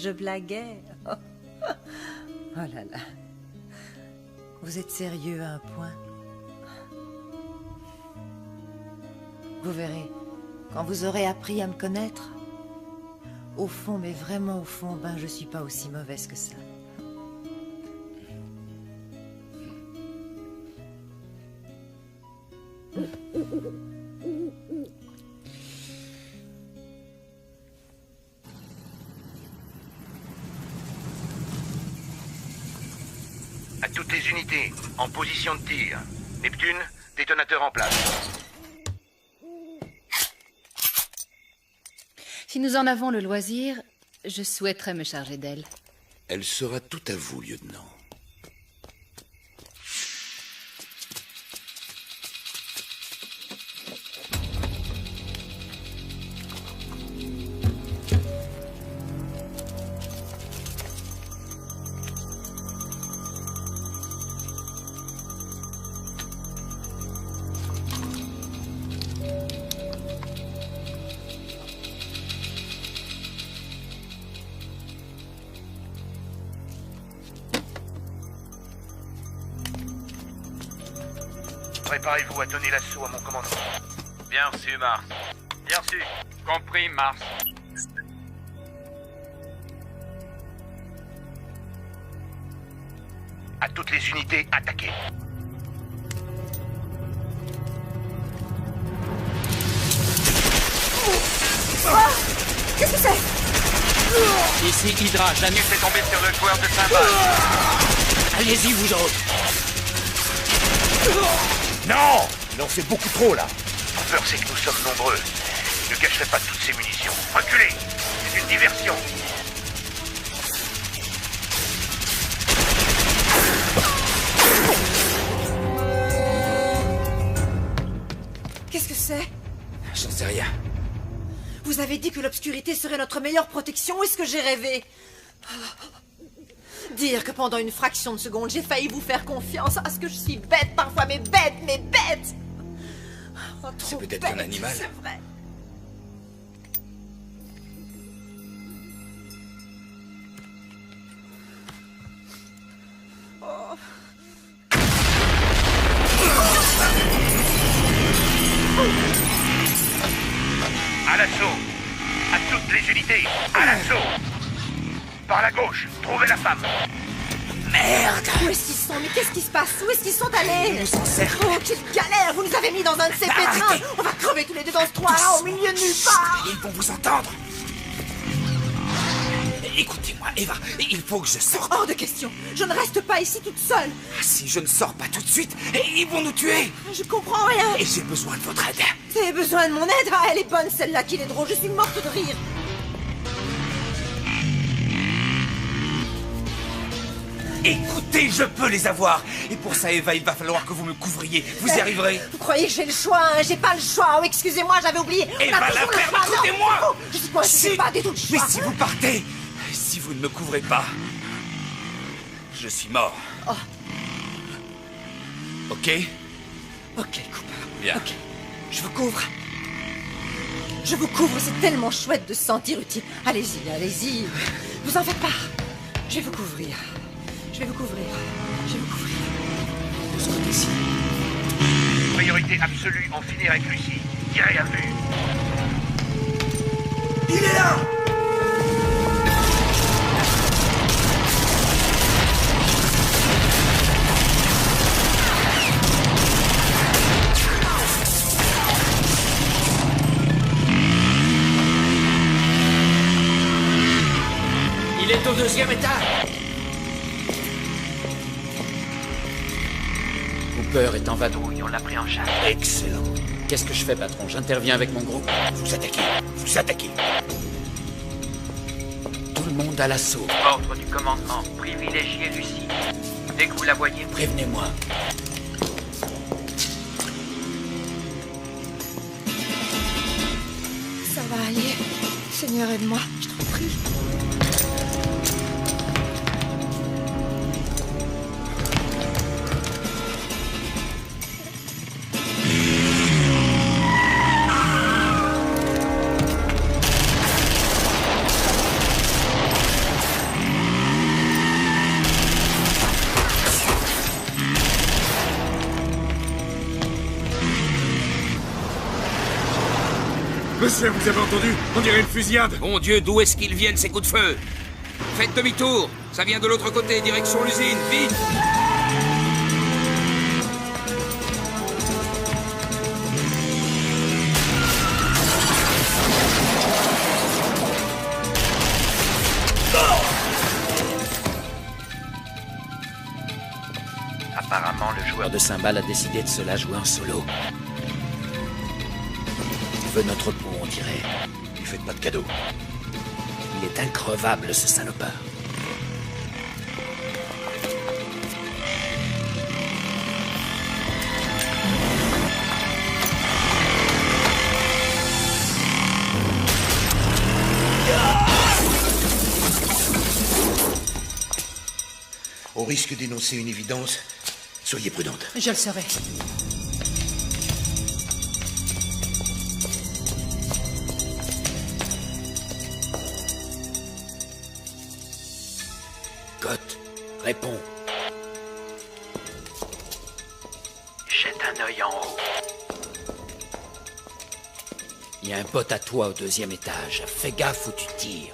Oh là là. Vous êtes sérieux à un point. Vous verrez, quand vous aurez appris à me connaître, au fond, mais vraiment au fond, ben je suis pas aussi mauvaise que ça. À toutes les unités, en position de tir. Neptune, détonateur en place. Si nous en avons le loisir, je souhaiterais me charger d'elle. Elle sera tout à vous, lieutenant. Préparez-vous à donner l'assaut à mon commandement. Bien reçu, Mars. Bien reçu. Compris, Mars. À toutes les unités, attaquez. Qu'est-ce que c'est? Ici Hydra, Janus est tombé sur le joueur de cymbales. Allez-y, vous autres. Non! Il en fait beaucoup trop, là. La peur, c'est que nous sommes nombreux. Je ne gâcherai pas toutes ces munitions. Reculez! C'est une diversion. Qu'est-ce que c'est? J'en sais rien. Vous avez dit que l'obscurité serait notre meilleure protection. Est-ce que j'ai rêvé? Dire que pendant une fraction de seconde, j'ai failli vous faire confiance. Ah, ce que je suis bête parfois, mais bête, mais bête! Oh, C'est peut-être un animal. C'est vrai. Oh. À l'assaut! À toutes les unités! À l'assaut! Par la gauche, trouvez la femme! Merde! Où est-ce qu'ils sont? Mais qu'est-ce qui se passe? Où est-ce qu'ils sont allés? Ils nous encerclent. Oh, quelle galère! Vous nous avez mis dans un de ces pétrins! On va crever tous les deux dans ce trou-là, au milieu de nulle part! Ils vont vous entendre. Écoutez-moi, Eva, il faut que je sorte. Hors de question! Je ne reste pas ici toute seule! Si je ne sors pas tout de suite, ils vont nous tuer. Je comprends rien! Et j'ai besoin de votre aide. Vous avez besoin de mon aide? Ah, elle est bonne celle-là, qu'il est drôle, je suis morte de rire! Écoutez, je peux les avoir. Et pour ça, Eva, il va falloir que vous me couvriez. Vous y arriverez. Vous croyez que j'ai le choix, hein? J'ai pas le choix! Oh, excusez-moi, j'avais oublié! Eva, la ferme, écoutez-moi! Oh, je suis coincée, j'ai pas du tout le choix! Mais si vous partez, si vous ne me couvrez pas, je suis mort. Oh. Ok? Ok, Cooper. Bien. Ok. Je vous couvre. Je vous couvre, c'est tellement chouette de se sentir utile. Allez-y, allez-y. Vous en faites pas. Je vais vous couvrir. Je vais vous couvrir. Je vais vous couvrir. Vous sortez ici. Priorité absolue, en finir avec Lucie. Tirez à vue. Il est là! Il est au 2e étage. Cooper est en vadrouille, on l'a pris en charge. Excellent. Qu'est-ce que je fais, patron? J'interviens avec mon groupe. Vous attaquez. Vous attaquez. Tout le monde à l'assaut. Ordre du commandement. Privilégiez Lucie. Dès que vous la voyez, Prévenez-moi. Ça va aller. Seigneur, aide-moi. Je t'en prie. Monsieur, vous avez entendu? On dirait une fusillade. Mon Dieu, d'où est-ce qu'ils viennent, ces coups de feu? Faites demi-tour. Ça vient de l'autre côté, direction l'usine. Vite! apparemment le joueur de cymbales a décidé de se la jouer en solo. Il veut notre peau, on dirait. Lui faites pas de cadeau. Il est increvable, ce salopard. Au risque d'énoncer une évidence, soyez prudente. Je le serai. Scott, réponds. Jet jette un œil en haut. Il y a un pote à toi au 2e étage. Fais gaffe où tu tires.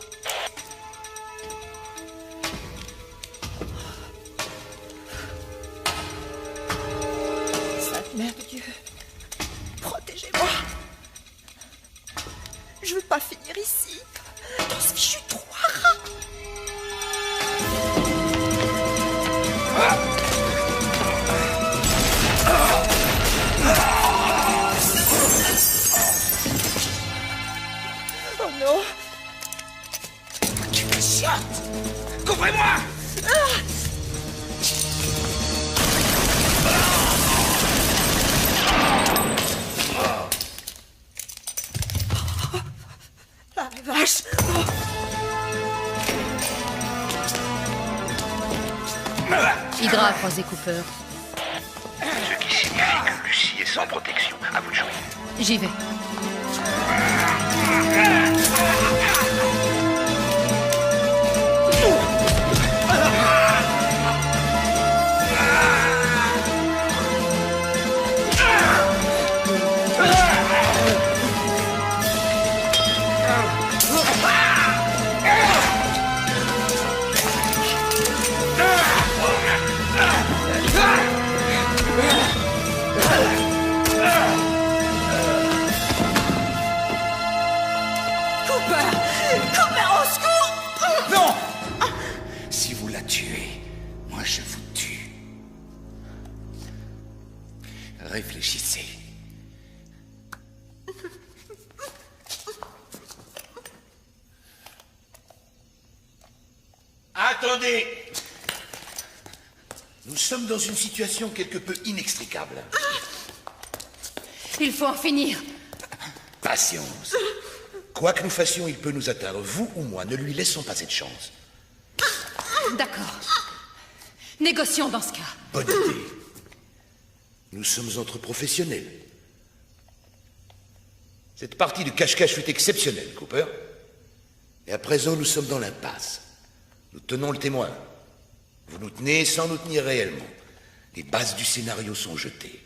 Sainte Mère de Dieu, protégez-moi. Je veux pas finir ici, dans ce fichu trou à rats. Oh non! Tu me chiottes! Couvrez-moi! La vache! Hydra a croisé Cooper. Ce qui signifie que Lucie est sans protection. À vous de jouer. J'y vais. Réfléchissez. Attendez! Nous sommes dans une situation quelque peu inextricable. Il faut en finir. Patience. Quoi que nous fassions, il peut nous atteindre, vous ou moi. Ne lui laissons pas cette chance. D'accord. Négocions dans ce cas. Bonne idée. Nous sommes entre professionnels. Cette partie de cache-cache fut exceptionnelle, Cooper. Et à présent, nous sommes dans l'impasse. Nous tenons le témoin. Vous nous tenez sans nous tenir réellement. Les bases du scénario sont jetées.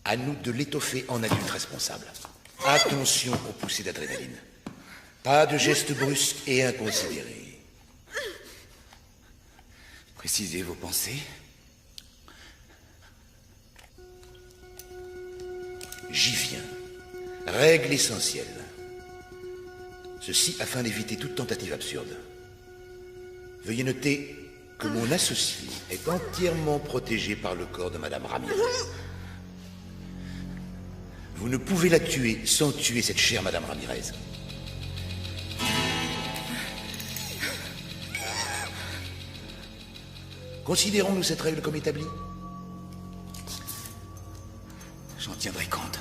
À nous de l'étoffer en adulte responsable. Attention aux poussées d'adrénaline. Pas de gestes brusques et inconsidérés. Précisez vos pensées. J'y viens. Règle essentielle. Ceci afin d'éviter toute tentative absurde. Veuillez noter que mon associé est entièrement protégé par le corps de Madame Ramirez. Vous ne pouvez la tuer sans tuer cette chère Madame Ramirez. Considérons-nous cette règle comme établie? J'en tiendrai compte.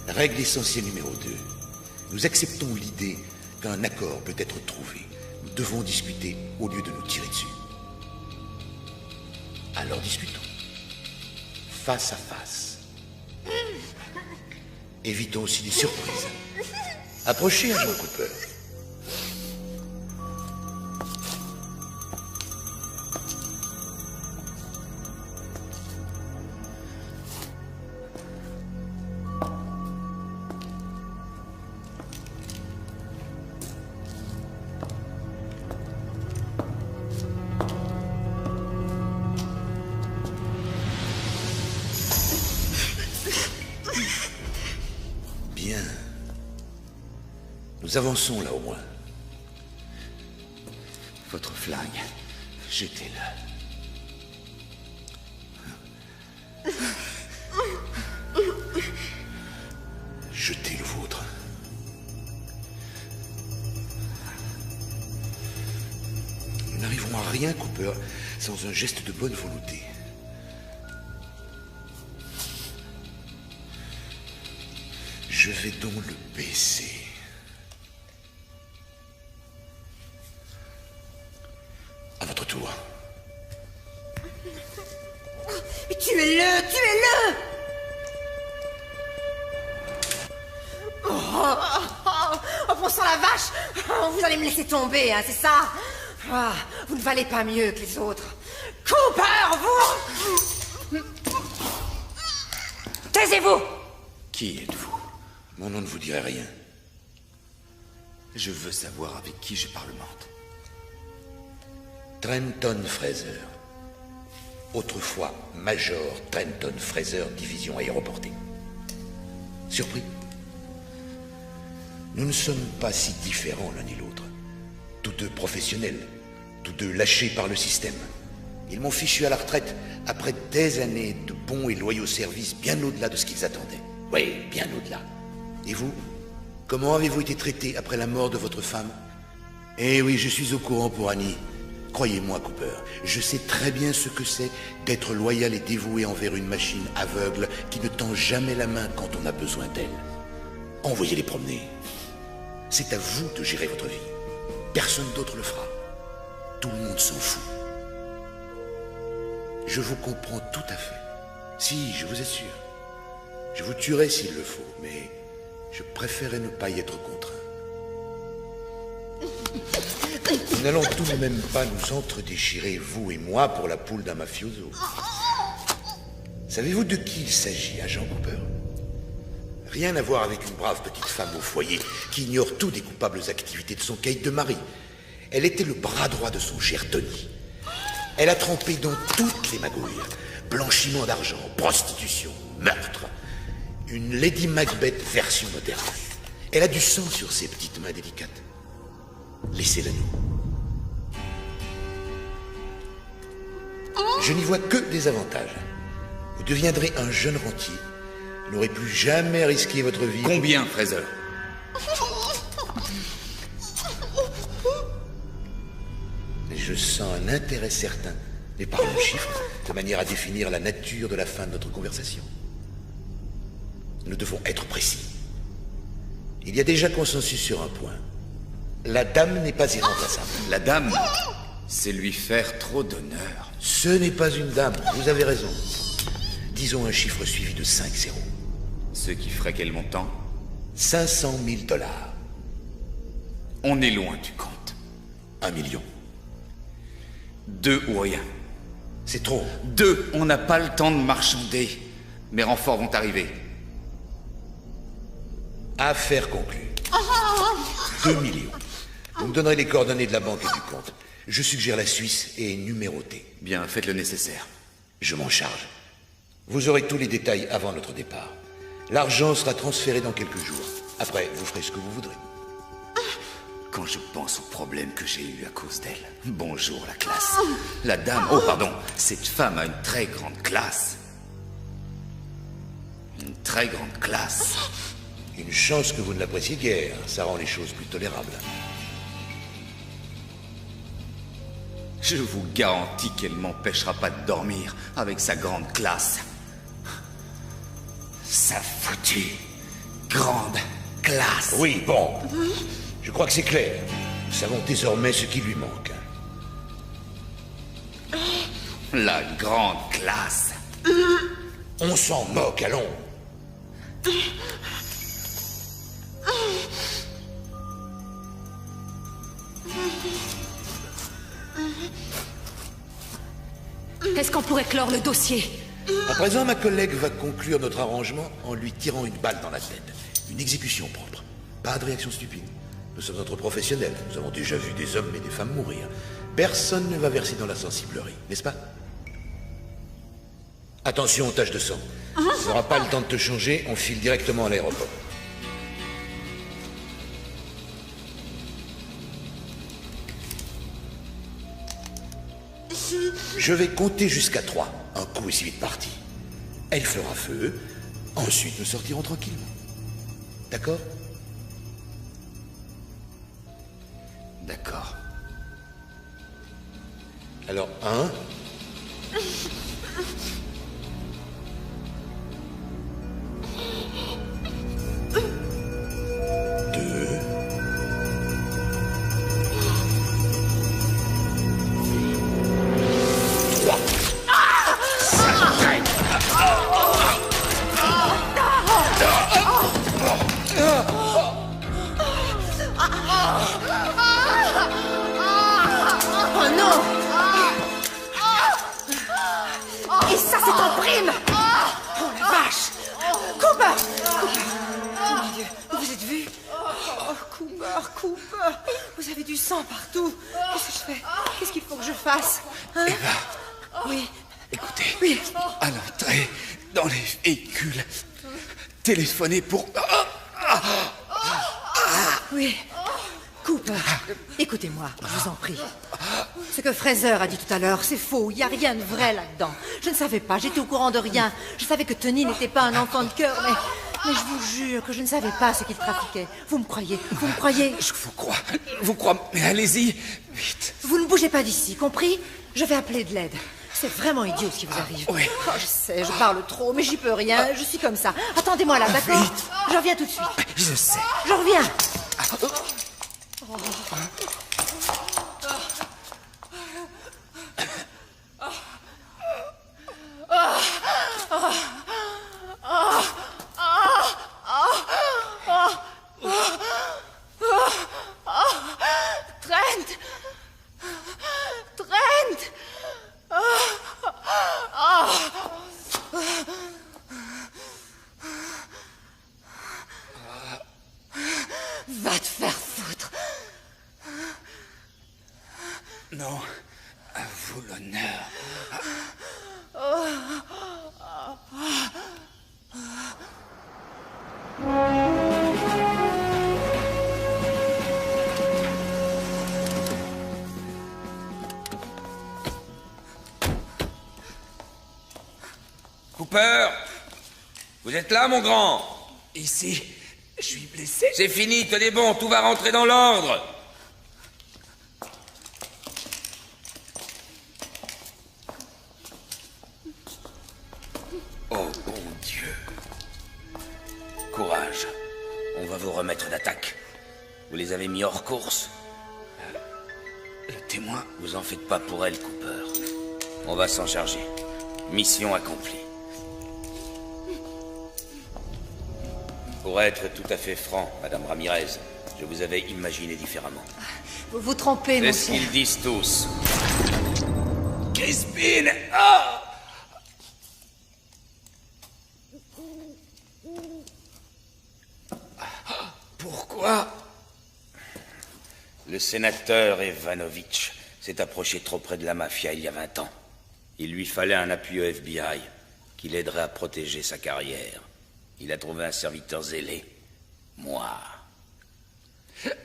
Règle essentielle numéro 2. Nous acceptons l'idée qu'un accord peut être trouvé. Nous devons discuter au lieu de nous tirer dessus. Alors discutons. Face à face. Évitons aussi des surprises. Approchez, agent Cooper. Nous avançons là au moins. Votre flingue, jetez-le. Jetez le vôtre. Nous n'arriverons à rien, Cooper, sans un geste de bonne volonté. Je vais donc le baisser. À votre tour. Mais tuez-le, tuez-le! Oh, bon sang la vache! Vous allez me laisser tomber, hein, c'est ça? Vous ne valez pas mieux que les autres. Cooper, vous! Taisez-vous! Qui êtes-vous? Mon nom ne vous dirait rien. Je veux savoir avec qui je parlemente. Trenton Fraser. Autrefois Major Trenton Fraser, division aéroportée. Surpris? Nous ne sommes pas si différents l'un et l'autre. Tous deux professionnels, tous deux lâchés par le système. Ils m'ont fichu à la retraite après des années de bons et loyaux services bien au-delà de ce qu'ils attendaient. Oui, bien au-delà. Et vous? Comment avez-vous été traité après la mort de votre femme? Eh oui, je suis au courant pour Annie. Croyez-moi, Cooper, je sais très bien ce que c'est d'être loyal et dévoué envers une machine aveugle qui ne tend jamais la main quand on a besoin d'elle. Envoyez-les promener. C'est à vous de gérer votre vie. Personne d'autre le fera. Tout le monde s'en fout. Je vous comprends tout à fait. Si, je vous assure. Je vous tuerai s'il le faut, mais je préférerais ne pas y être contraint. Nous n'allons tout de même pas nous entre-déchirer, vous et moi, pour la poule d'un mafioso. Savez-vous de qui il s'agit, agent Cooper? Rien à voir avec une brave petite femme au foyer qui ignore tout des coupables activités de son caïd de mari. Elle était le bras droit de son cher Tony. Elle a trempé dans toutes les magouilles. Blanchiment d'argent, prostitution, meurtre. Une Lady Macbeth version moderne. Elle a du sang sur ses petites mains délicates. Laissez-la nous. Je n'y vois que des avantages. Vous deviendrez un jeune rentier. Vous n'aurez plus jamais risqué votre vie. Combien, Fraser? Je sens un intérêt certain, mais parlons chiffres, de manière à définir la nature de la fin de notre conversation. Nous devons être précis. Il y a déjà consensus sur un point. La dame n'est pas irremplaçable. La dame, c'est lui faire trop d'honneur. Ce n'est pas une dame, vous avez raison. Disons un chiffre suivi de 5 zéros. Ce qui ferait quel montant? 500 000 $. On est loin du compte. 1 million. 2 ou rien. C'est trop. 2, on n'a pas le temps de marchander. Mes renforts vont arriver. Affaire conclue. 2 millions. Vous me donnerez les coordonnées de la banque et du compte. Je suggère la Suisse et numérotée. Bien, faites le nécessaire. Je m'en charge. Vous aurez tous les détails avant notre départ. L'argent sera transféré dans quelques jours. Après, vous ferez ce que vous voudrez. Quand je pense aux problèmes que j'ai eus à cause d'elle. Bonjour, la classe. La dame... Oh, pardon. Cette femme a une très grande classe. Une très grande classe. Une chance que vous ne l'appréciez guère. Ça rend les choses plus tolérables. Je vous garantis qu'elle m'empêchera pas de dormir avec sa grande classe. Sa foutue grande classe. Oui, bon. Je crois que c'est clair. Nous savons désormais ce qui lui manque. La grande classe. On s'en moque, allons. Est-ce qu'on pourrait clore le dossier? À présent, ma collègue va conclure notre arrangement en lui tirant une balle dans la tête. Une exécution propre. Pas de réaction stupide. Nous sommes entre professionnels. Nous avons déjà vu des hommes et des femmes mourir. Personne ne va verser dans la sensiblerie, n'est-ce pas? Attention aux taches de sang. Tu n'auras pas le temps de te changer, on file directement à l'aéroport. Je vais compter jusqu'à 3. Un coup est si vite parti. Elle fera feu. Ensuite, nous sortirons tranquillement. D'accord? D'accord. Alors, 1... Cooper! Oh mon Dieu, vous êtes vu? Oh, Cooper, vous avez du sang partout. Qu'est-ce que je fais? Qu'est-ce qu'il faut que je fasse? Hein? Eva, oui. Écoutez, oui. À l'entrée, dans les véhicules, téléphonez pour... Oui. Cooper, écoutez-moi, je vous en prie. Ce que Fraser a dit tout à l'heure, c'est faux. Il n'y a rien de vrai là-dedans. Je ne savais pas, j'étais au courant de rien. Je savais que Tony n'était pas un enfant de cœur, mais je vous jure que je ne savais pas ce qu'il trafiquait. Vous me croyez? Vous me croyez? Je vous crois, mais allez-y, vite. Vous ne bougez pas d'ici, compris? Je vais appeler de l'aide. C'est vraiment idiot ce qui vous arrive. Oui. Oh, je sais, je parle trop, mais j'y peux rien. Je suis comme ça. Attendez-moi là, d'accord? Vite. Je reviens tout de suite. Je sais. Je reviens. Va te faire foutre. Non, à vous l'honneur. Cooper! Vous êtes là, mon grand? Ici, je suis blessé. C'est fini, tenez bon, tout va rentrer dans l'ordre. Oh, bon Dieu. Courage. On va vous remettre d'attaque. Vous les avez mis hors course? Le témoin... Vous en faites pas pour elle, Cooper. On va s'en charger. Mission accomplie. Pour être tout à fait franc, Madame Ramirez, je vous avais imaginé différemment. Vous vous trompez, mon C'est ce cher. qu'ils disent tous. Crispin! Ah! Pourquoi? Le sénateur Evanovitch s'est approché trop près de la mafia il y a 20 ans. Il lui fallait un appui au FBI qui l'aiderait à protéger sa carrière. Il a trouvé un serviteur zélé. Moi.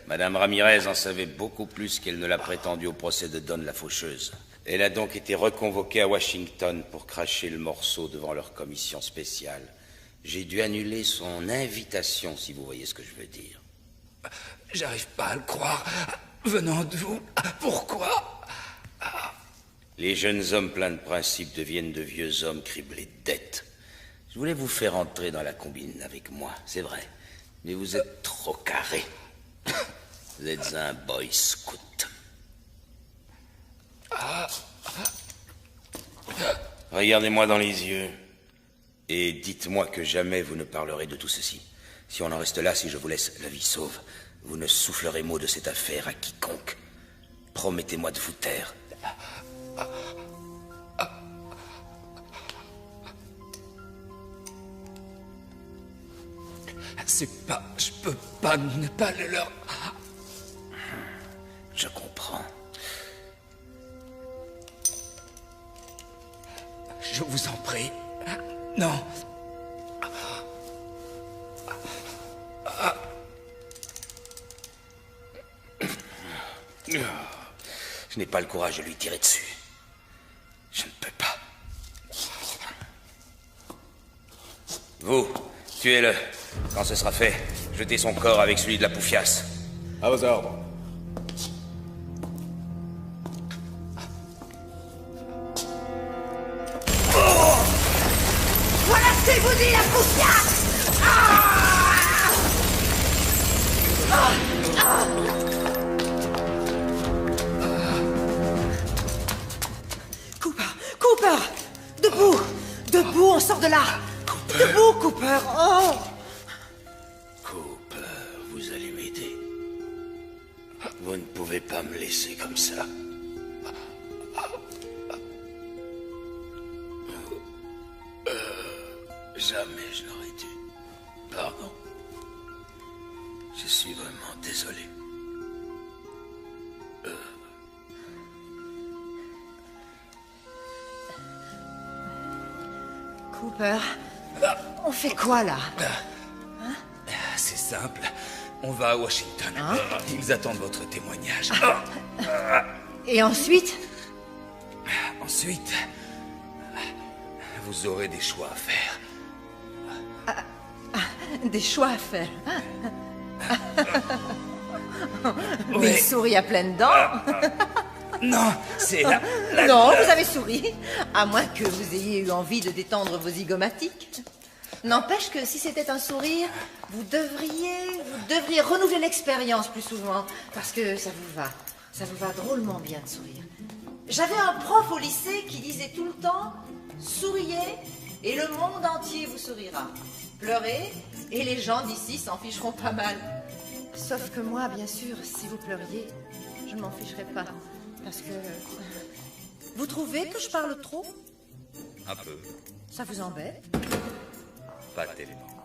Madame Ramirez en savait beaucoup plus qu'elle ne l'a prétendu au procès de Dawn la faucheuse. Elle a donc été reconvoquée à Washington pour cracher le morceau devant leur commission spéciale. J'ai dû annuler son invitation, si vous voyez ce que je veux dire. J'arrive pas à le croire. Venant de vous, pourquoi? Les jeunes hommes pleins de principes deviennent de vieux hommes criblés de dettes. Je voulais vous faire entrer dans la combine avec moi, c'est vrai. Mais vous êtes trop carré. Vous êtes un boy scout. Regardez-moi dans les yeux. Et dites-moi que jamais vous ne parlerez de tout ceci. Si on en reste là, si je vous laisse la vie sauve, vous ne soufflerez mot de cette affaire à quiconque. Promettez-moi de vous taire. C'est pas... Je peux pas ne pas le leur... Je comprends. Je vous en prie. Non. Je n'ai pas le courage de lui tirer dessus. Je ne peux pas. Vous, tuez-le. Quand ce sera fait, jetez son corps avec celui de la poufiasse. À vos ordres. Voilà ce que vous dit la poufiasse! Cooper! Debout! Debout, on sort de là! Debout, Cooper! Oh! Cooper, vous allez m'aider. Vous ne pouvez pas me laisser comme ça. Jamais je n'aurais dû. Pardon. Je suis vraiment désolé. Cooper, on fait quoi là? C'est simple. On va à Washington. Ils attendent votre témoignage. Et ensuite? Ensuite, vous aurez des choix à faire. Des choix à faire. Mais il sourit à pleines dents. Non, c'est la... Non, vous avez souri. À moins que vous ayez eu envie de détendre vos zygomatiques. N'empêche que si c'était un sourire, vous devriez renouveler l'expérience plus souvent. Parce que ça vous va drôlement bien de sourire. J'avais un prof au lycée qui disait tout le temps « Souriez et le monde entier vous sourira. Pleurez et les gens d'ici s'en ficheront pas mal. » Sauf que moi, bien sûr, si vous pleuriez, je ne m'en ficherais pas. Parce que... Vous trouvez que je parle trop? Un peu. Ça vous embête? Pas tellement.